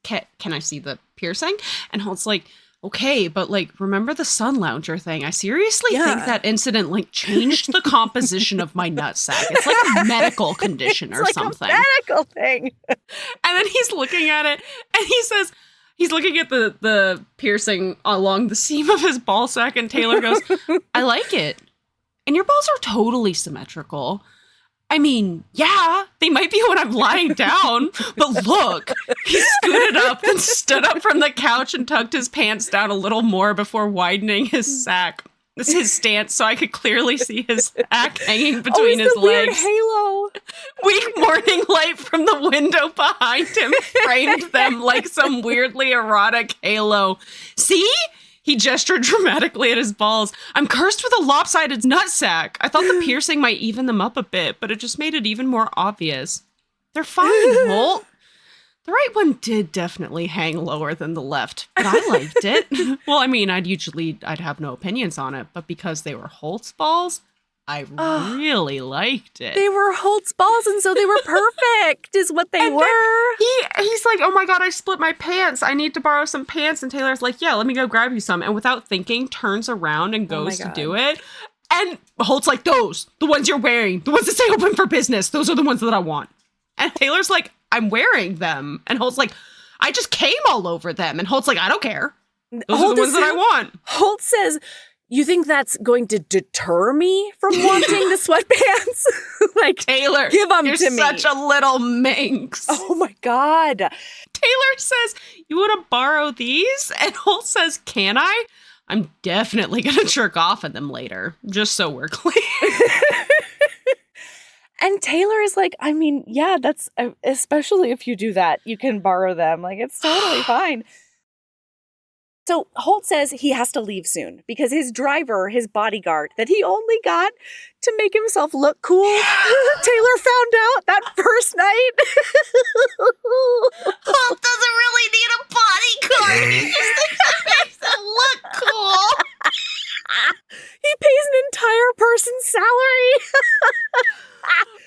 can I see the piercing? And Holt's like, okay, but like, remember the sun lounger thing? I seriously Yeah. think that incident like changed the composition of my nutsack. It's like a medical condition or It's like something. a medical thing. And then he's looking at it, and he says, he's looking at the piercing along the seam of his ball sack, and Taylor goes, I like it. And your balls are totally symmetrical. I mean, yeah, they might be when I'm lying down, but look, he scooted up and stood up from the couch and tucked his pants down a little more before widening his sack. This is his stance, so I could clearly see his sack hanging between his the weird legs. halo. Weak morning light from the window behind him framed them like some weirdly erotic halo. See? He gestured dramatically at his balls. I'm cursed with a lopsided nutsack. I thought the piercing might even them up a bit, but it just made it even more obvious. They're fine, Holt. The right one did definitely hang lower than the left, but I liked it. Well, I mean, I'd have no opinions on it, but because they were Holt's balls, I really liked it. They were Holt's balls, and so they were perfect, is what they And were. He's like, oh my God, I split my pants. I need to borrow some pants. And Taylor's like, yeah, let me go grab you some. And without thinking, turns around and Oh my goes to God. do it. And Holt's like, the ones you're wearing, the ones that say open for business, those are the ones that I want. And Taylor's like, I'm wearing them. And Holt's like, I just came all over them. And Holt's like, I don't care. Those are the ones that I want. Holt says, you think that's going to deter me from wanting the sweatpants? Like, Taylor, give them you're to me. such a little minx. Oh my God. Taylor says, you want to borrow these? And Holt says, can I? I'm definitely going to jerk off at them later, just so we're clear. And Taylor is like, I mean, yeah, that's, especially if you do that, you can borrow them. Like, it's totally fine. So Holt says he has to leave soon because his driver, his bodyguard, that he only got to make himself look cool, Taylor found out that first night. Holt doesn't really need a bodyguard. He just makes him look cool. He pays an entire person's salary.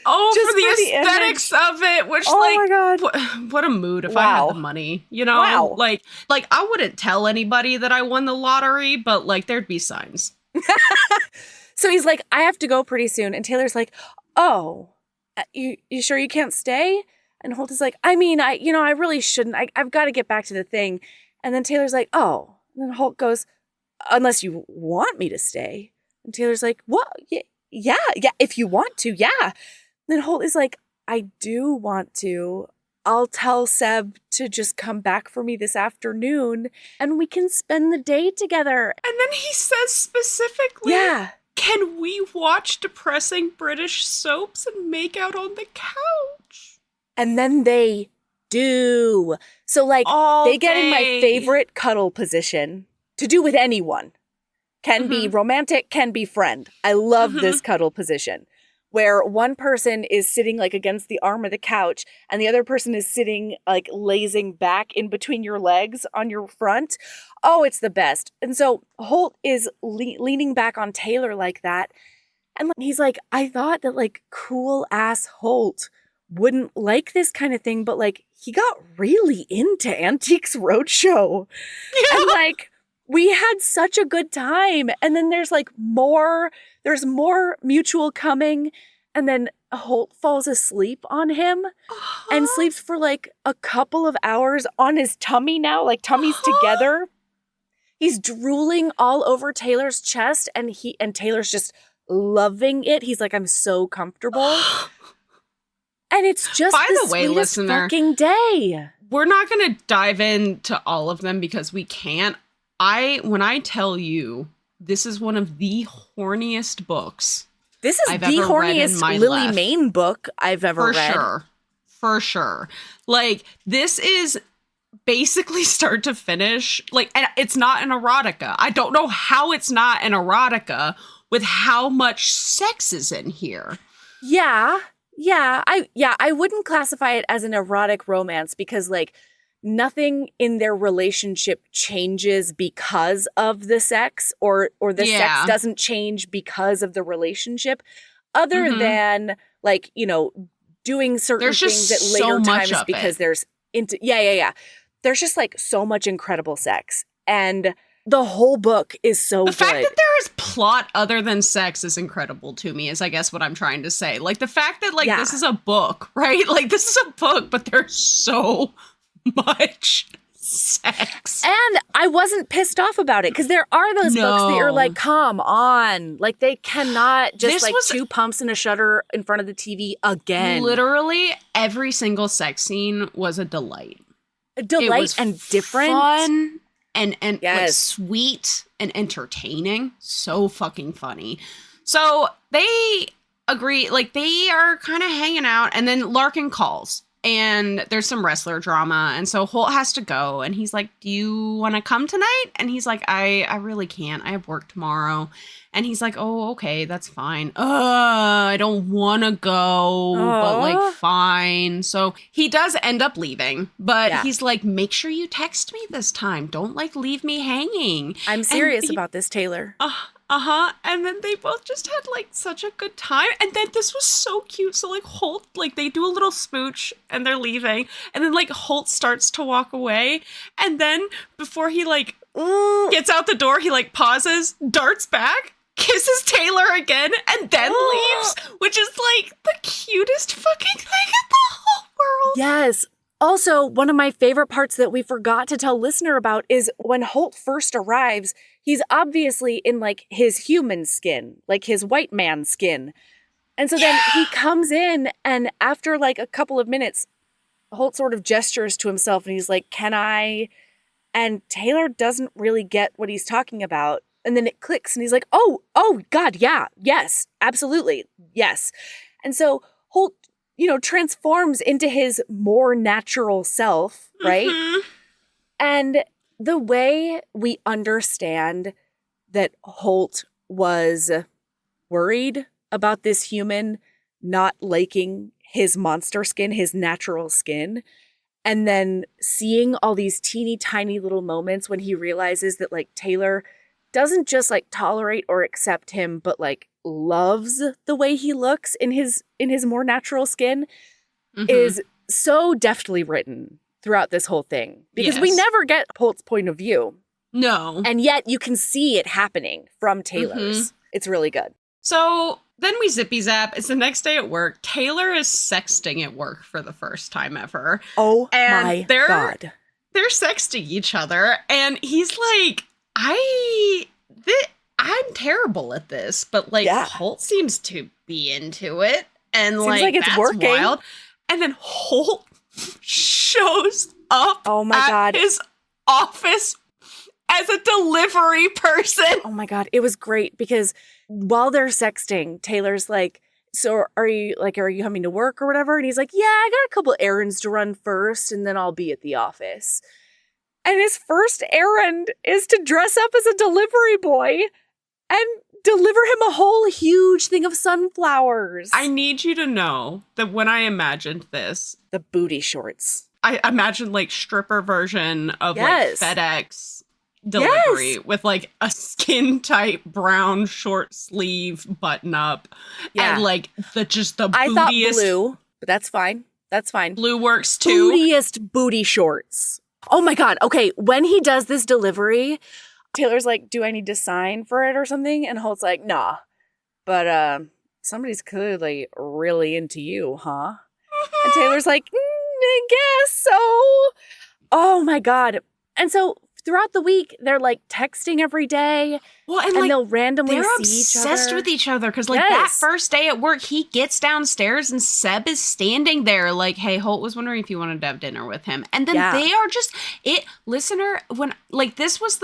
Oh, Just for the for the aesthetics of it, which Oh like my God. what a mood if I Wow. had the money, you know? Wow. Like I wouldn't tell anybody that I won the lottery, but like there'd be signs. So he's like, I have to go pretty soon. And Taylor's like, oh, you sure you can't stay? And Holt is like, I mean, I really shouldn't. I've got to get back to the thing. And then Taylor's like, oh. And then Holt goes, unless you want me to stay. And Taylor's like, what? Yeah, if you want to, yeah. And then Holt is like, I do want to. I'll tell Seb to just come back for me this afternoon and we can spend the day together. And then he says specifically, Yeah. can we watch depressing British soaps and make out on the couch? And then they do. So, like, All they get in my day. favorite cuddle position to do with anyone. Can be romantic, can be friend. I love this cuddle position where one person is sitting like against the arm of the couch and the other person is sitting like lazing back in between your legs on your front. Oh, it's the best. And so Holt is leaning back on Taylor like that. And he's like, I thought that like cool ass Holt wouldn't like this kind of thing, but like he got really into Antiques Roadshow. Yeah. And like we had such a good time. And then there's more mutual coming. And then Holt falls asleep on him and sleeps for like a couple of hours on his tummy now, like tummies together. He's drooling all over Taylor's chest and Taylor's just loving it. He's like, I'm so comfortable. And it's just By the the way, sweetest listener, fucking day. We're not going to dive into all of them because we can't. When I tell you, this is one of the horniest books This is I've the ever read in horniest my Lily life. Mayne book I've ever read. For sure. Like, this is basically start to finish. Like, and it's not an erotica. I don't know how it's not an erotica with how much sex is in here. Yeah. I wouldn't classify it as an erotic romance because like nothing in their relationship changes because of the sex or the sex doesn't change because of the relationship other than like, you know, doing certain things at later times because there's there's just like so much incredible sex and the whole book is so good. The fact that there is plot other than sex is incredible to me, is I guess what I'm trying to say. Like the fact that like this is a book, right? Like this is a book, but there's so much sex. And I wasn't pissed off about it because there are those books that you're like, come on. Like they cannot just two pumps and a shutter in front of the TV again. Literally every single sex scene was a delight. A delight and different. Fun. And like sweet and entertaining. So fucking funny. So they agree, like they are kind of hanging out and then Larkin calls and there's some wrestler drama. And so Holt has to go and he's like, do you want to come tonight? And he's like, I really can't. I have work tomorrow. And he's like, oh, okay, that's fine. I don't want to go, but like, fine. So he does end up leaving, but he's like, make sure you text me this time. Don't like leave me hanging. I'm serious about this, Taylor. And then they both just had like such a good time. And then this was so cute. So like Holt, like they do a little smooch and they're leaving. And then like Holt starts to walk away. And then before he like gets out the door, he like pauses, darts back, kisses Taylor again, and then leaves, which is like the cutest fucking thing in the whole world. Yes. Also, one of my favorite parts that we forgot to tell listener about is when Holt first arrives, he's obviously in like his human skin, like his white man skin. And so then he comes in and after like a couple of minutes, Holt sort of gestures to himself and he's like, can I? And Taylor doesn't really get what he's talking about. And then it clicks and he's like, oh, God, yeah, yes, absolutely, yes. And so Holt, you know, transforms into his more natural self, right? Mm-hmm. And the way we understand that Holt was worried about this human not liking his monster skin, his natural skin, and then seeing all these teeny tiny little moments when he realizes that like Taylor doesn't just like tolerate or accept him, but like loves the way he looks in his more natural skin is so deftly written throughout this whole thing because we never get Holt's point of view. No. And yet you can see it happening from Taylor's. It's really good. So then we zippy zap. It's the next day at work. Taylor is sexting at work for the first time ever. Oh my God. They're sexting each other and he's like, I'm terrible at this, but like Holt seems to be into it, and seems like it's that's working. Wild. And then Holt shows up. Oh my God! His office as a delivery person. Oh my God! It was great because while they're sexting, Taylor's like, "So are you coming to work or whatever?" And he's like, "Yeah, I got a couple errands to run first, and then I'll be at the office." And his first errand is to dress up as a delivery boy and deliver him a whole huge thing of sunflowers. I need you to know that when I imagined this, the booty shorts. I imagined like stripper version of like FedEx delivery with like a skin tight brown short sleeve button up and like the bootiest. I thought blue, but that's fine. That's fine. Blue works too. Bootiest booty shorts. Oh my God. Okay. When he does this delivery, Taylor's like, do I need to sign for it or something? And Holt's like, nah, but somebody's clearly really into you, huh? And Taylor's like, I guess so. Oh my God. And so throughout the week, they're like texting every day. Well, and and like, they'll randomly they're see each obsessed other. with each other because, like, that first day at work, he gets downstairs and Seb is standing there, like, "Hey, Holt was wondering if you wanted to have dinner with him." And then they are just listener. When like this was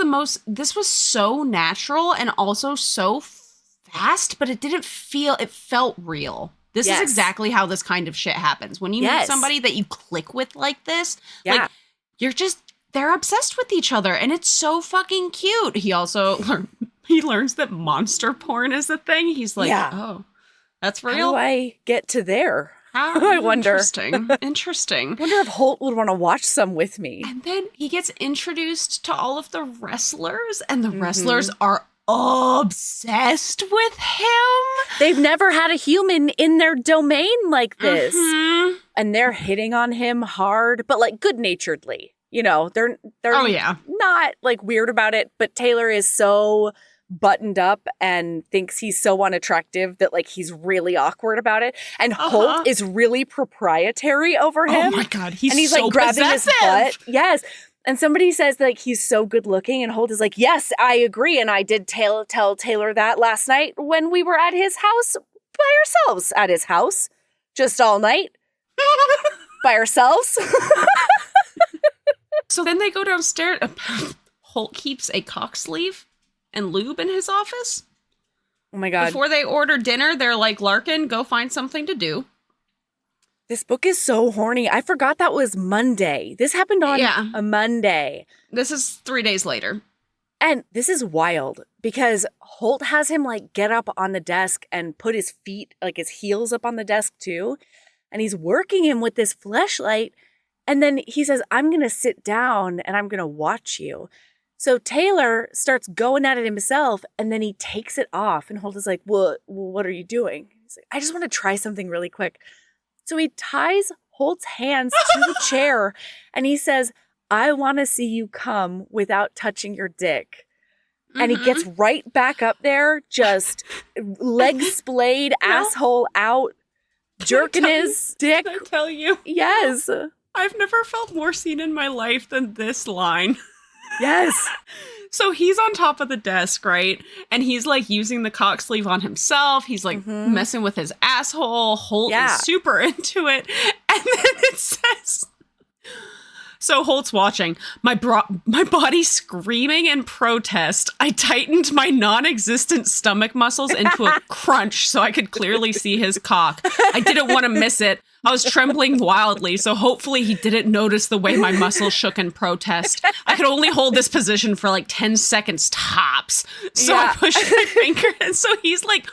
so natural and also so fast, but it didn't feel. It felt real. This is exactly how this kind of shit happens when you meet somebody that you click with like this. Like, you're just. They're obsessed with each other, and it's so fucking cute. He also he learns that monster porn is a thing. He's like, oh, that's real? How do I get to there? I wonder. Interesting. I wonder if Holt would want to watch some with me. And then he gets introduced to all of the wrestlers, and the wrestlers are obsessed with him. They've never had a human in their domain like this. And they're hitting on him hard, but like good-naturedly. You know, they're not like weird about it, but Taylor is so buttoned up and thinks he's so unattractive that like he's really awkward about it. And Holt is really proprietary over him. Oh my God, and he's so like grabbing possessive. his butt. Yes. And somebody says like he's so good looking, and Holt is like, yes, I agree. And I did tell Taylor that last night when we were at his house by ourselves at his house, just all night by ourselves. So then they go downstairs. Holt keeps a cock sleeve and lube in his office. Oh my God. Before they order dinner, they're like, Larkin, go find something to do. This book is so horny. I forgot that was Monday. This happened on a Monday. This is 3 days later. And this is wild because Holt has him like get up on the desk and put his feet, like his heels up on the desk too. And he's working him with this fleshlight. And then he says, I'm going to sit down and I'm going to watch you. So Taylor starts going at it himself, and then he takes it off. And Holt is like, well, what are you doing? He's like, I just want to try something really quick. So he ties Holt's hands to the chair, and he says, I want to see you come without touching your dick. And he gets right back up there, just legs splayed, asshole out, jerking his dick. Can I tell you? Yes. I've never felt more seen in my life than this line. Yes. So he's on top of the desk, right? And he's like using the cock sleeve on himself. He's like messing with his asshole. Holt is super into it. And then it says, so Holt's watching. My body screaming in protest. I tightened my non-existent stomach muscles into a crunch so I could clearly see his cock. I didn't want to miss it. I was trembling wildly, so hopefully he didn't notice the way my muscles shook in protest. I could only hold this position for like 10 seconds tops. So I pushed my finger, and so he's like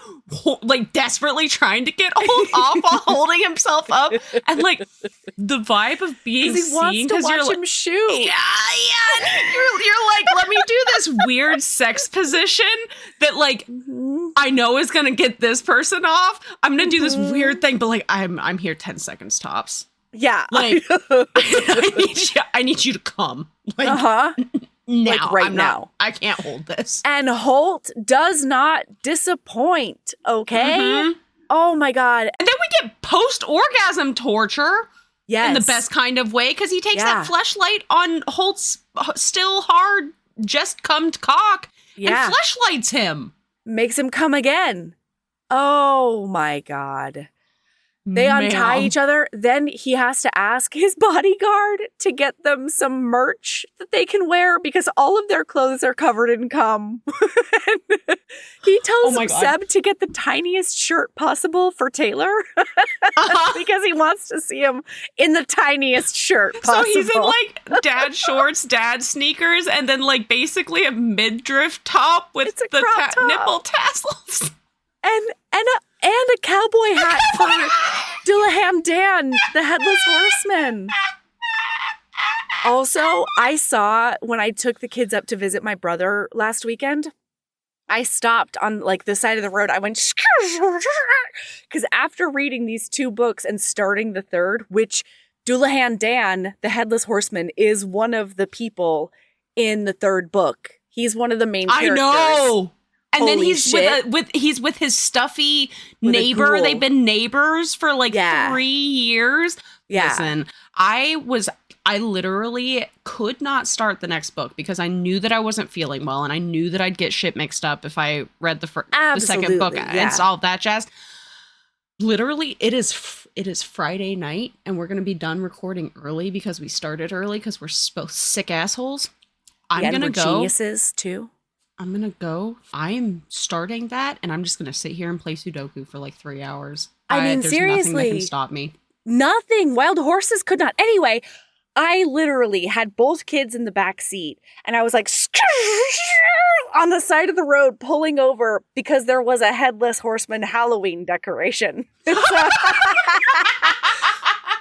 desperately trying to get Holt off while holding himself up. And like the vibe of being seen, because you're watch him shoot. Yeah. You're like, let me do this weird sex position that like I know is gonna get this person off. I'm gonna do this weird thing, but like I'm here 10 seconds tops. Yeah. Like I need you to come. Like, now. Like right now. I can't hold this. And Holt does not disappoint, okay? Oh my God. And then we get post-orgasm torture. Yes. In the best kind of way, because he takes that fleshlight on Holt's still hard, just cummed cock and fleshlights him. Makes him come again. Oh my God. They untie each other. Then he has to ask his bodyguard to get them some merch that they can wear because all of their clothes are covered in cum. He tells Seb to get the tiniest shirt possible for Taylor because he wants to see him in the tiniest shirt possible. So he's in like dad shorts, dad sneakers, and then like basically a midriff top with the nipple tassels. And a cowboy hat for Dullahan Dan, the Headless Horseman. Also, I saw when I took the kids up to visit my brother last weekend, I stopped on like the side of the road. I went because after reading these two books and starting the third, which Dullahan Dan, the Headless Horseman, is one of the people in the third book. He's one of the main characters. I know. And Holy then he's shit. he's with his stuffy With a neighbor. ghoul. They've been neighbors for like 3 years. Yeah. Listen, I literally could not start the next book because I knew that I wasn't feeling well and I knew that I'd get shit mixed up if I read the second book Absolutely, and all of that jazz. Literally, it is Friday night and we're going to be done recording early because we started early because we're both sick assholes. I'm Yeah, going to and we're go. geniuses too. I'm going to go. I am starting that and I'm just going to sit here and play Sudoku for like 3 hours. I mean, there's nothing that seriously. can stop me. Nothing. Wild horses could not. Anyway, I literally had both kids in the back seat and I was like on the side of the road pulling over because there was a headless horseman Halloween decoration.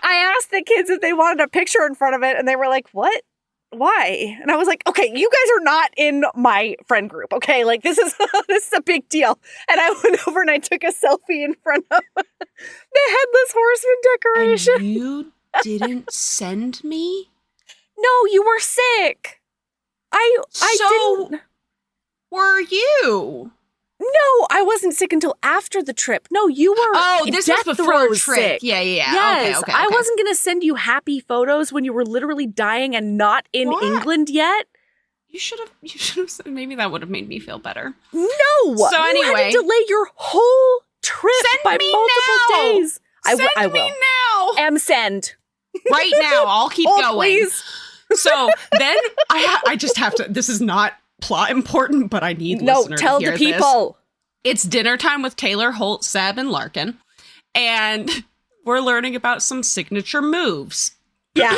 I asked the kids if they wanted a picture in front of it and they were like, "What? Why?" And I was like, "Okay, you guys are not in my friend group. Okay, like this is a big deal." And I went over and I took a selfie in front of the headless horseman decoration. And you didn't send me? No, you were sick. I So- didn't. Were you? No, I wasn't sick until after the trip. No, you were. Oh, this was death before throes trip. sick. Yeah. Yes, Okay. I wasn't gonna send you happy photos when you were literally dying and not in What? England yet. You should have said, maybe that would have made me feel better. No. So you anyway. had to delay your whole trip Send by me multiple now. days. I Send will. me now. Send. Right now. I'll keep Oh, going. please. So then I just have to, this is not plot important, but I need No, listener tell to the hear this. people. It's dinner time with Taylor, Holt, Seb, and Larkin. And we're learning about some signature moves. Yeah.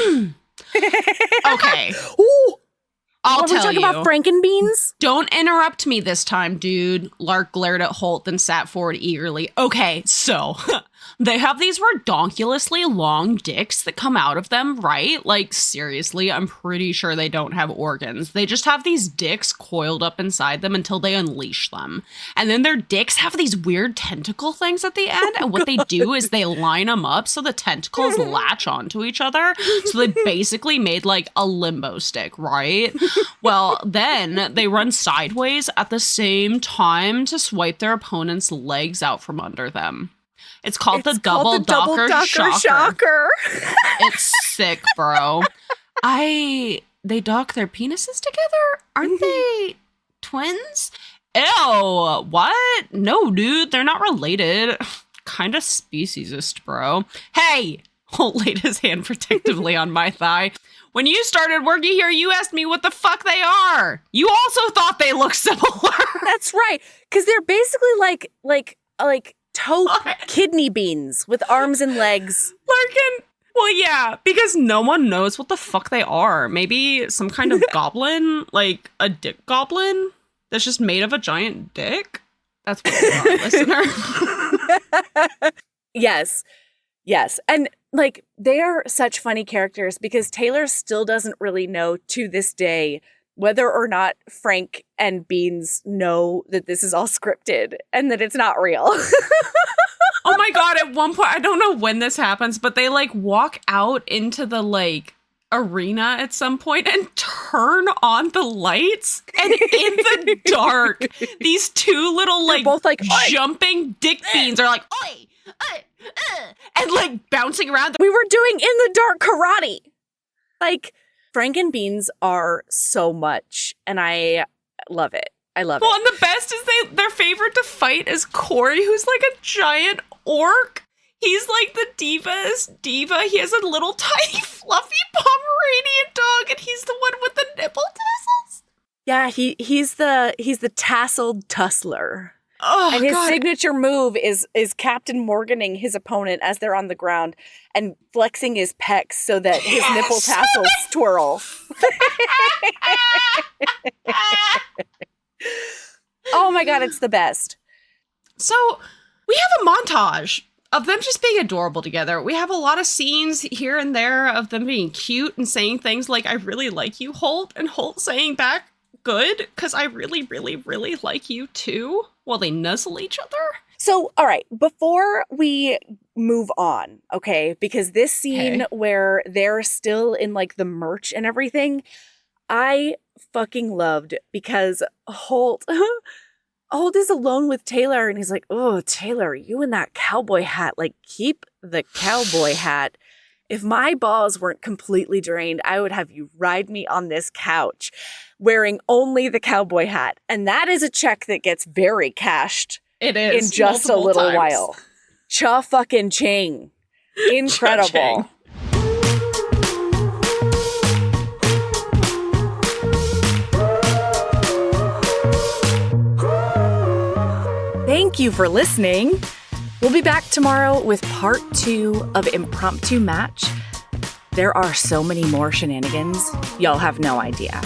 Okay. Ooh. I'll What, we're tell talking you. about Frankenbeans? Don't interrupt me this time, dude. Lark glared at Holt and sat forward eagerly. Okay, so they have these redonkulously long dicks that come out of them, right? Like, seriously, I'm pretty sure they don't have organs. They just have these dicks coiled up inside them until they unleash them. And then their dicks have these weird tentacle things at the end. And what they do is they line them up so the tentacles latch onto each other. So they basically made like a limbo stick, right? Well, then they run sideways at the same time to swipe their opponent's legs out from under them. It's called the double docker shocker. It's sick, bro. They dock their penises together? Aren't they twins? Ew, what? No, dude, they're not related. Kind of speciesist, bro. Hey! Holt laid his hand protectively on my thigh. When you started working here, you asked me what the fuck they are. You also thought they looked similar. That's right. Because they're basically like taupe kidney beans with arms and legs. Larkin. Well, yeah, because no one knows what the fuck they are. Maybe some kind of goblin, like a dick goblin that's just made of a giant dick. That's what they are, listener. Yes. And like they are such funny characters because Taylor still doesn't really know to this day whether or not Frank and Beans know that this is all scripted and that it's not real. Oh my god, at one point, I don't know when this happens, but they like walk out into the like arena at some point and turn on the lights, and in the dark these two little like both like, "Oi!" jumping dick beans are like oi, and like bouncing around. We were doing in the dark karate. Like Frank and Beans are so much and I love it. I love Well, it. and the best is their favorite to fight is Corey, who's like a giant orc. He's like the diva's diva. He has a little tiny fluffy Pomeranian dog, and he's the one with the nipple tassels. Yeah, he's the tasseled tussler. Oh, And his God. signature move is Captain Morganing his opponent as they're on the ground and flexing his pecs so that his nipple tassels twirl. Oh my god, it's the best. So we have a montage of them just being adorable together. We have a lot of scenes here and there of them being cute and saying things like, "I really like you, Holt," and Holt saying back, "Good, because I really, really, really like you too," while they nuzzle each other. So, all right, before we move on, okay, because this scene Okay. where they're still in like the merch and everything, I fucking loved because Holt Holt is alone with Taylor and he's like, oh, Taylor, you in that cowboy hat, like keep the cowboy hat. If my balls weren't completely drained, I would have you ride me on this couch wearing only the cowboy hat. And that is a check that gets very cashed. It is. In just a little while. Cha fucking ching. Incredible. Cha-ching. Thank you for listening. We'll be back tomorrow with part 2 of Impromptu Match. There are so many more shenanigans, y'all have no idea.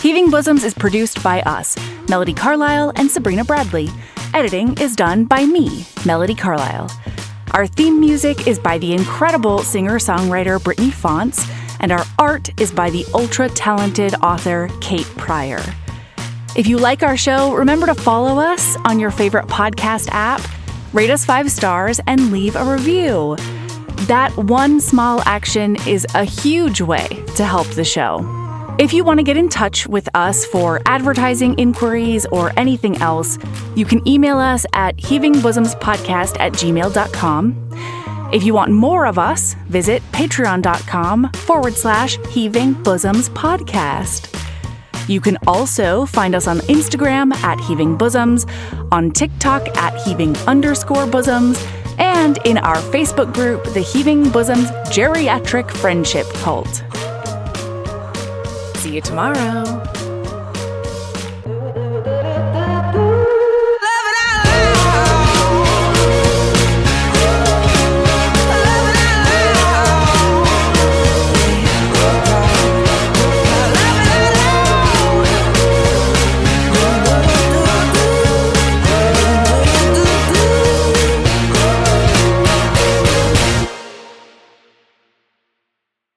Heaving Bosoms is produced by us, Melody Carlisle and Sabrina Bradley. Editing is done by me, Melody Carlisle. Our theme music is by the incredible singer-songwriter Brittany Fonts, and our art is by the ultra-talented author Kate Pryor. If you like our show, remember to follow us on your favorite podcast app, rate us 5 stars, and leave a review. That one small action is a huge way to help the show. If you want to get in touch with us for advertising inquiries or anything else, you can email us at heavingbosomspodcast@gmail.com. If you want more of us, visit patreon.com/heavingbosomspodcast. You can also find us on Instagram at Heaving Bosoms, on TikTok at Heaving_Bosoms, and in our Facebook group, the Heaving Bosoms Geriatric Friendship Cult. See you tomorrow.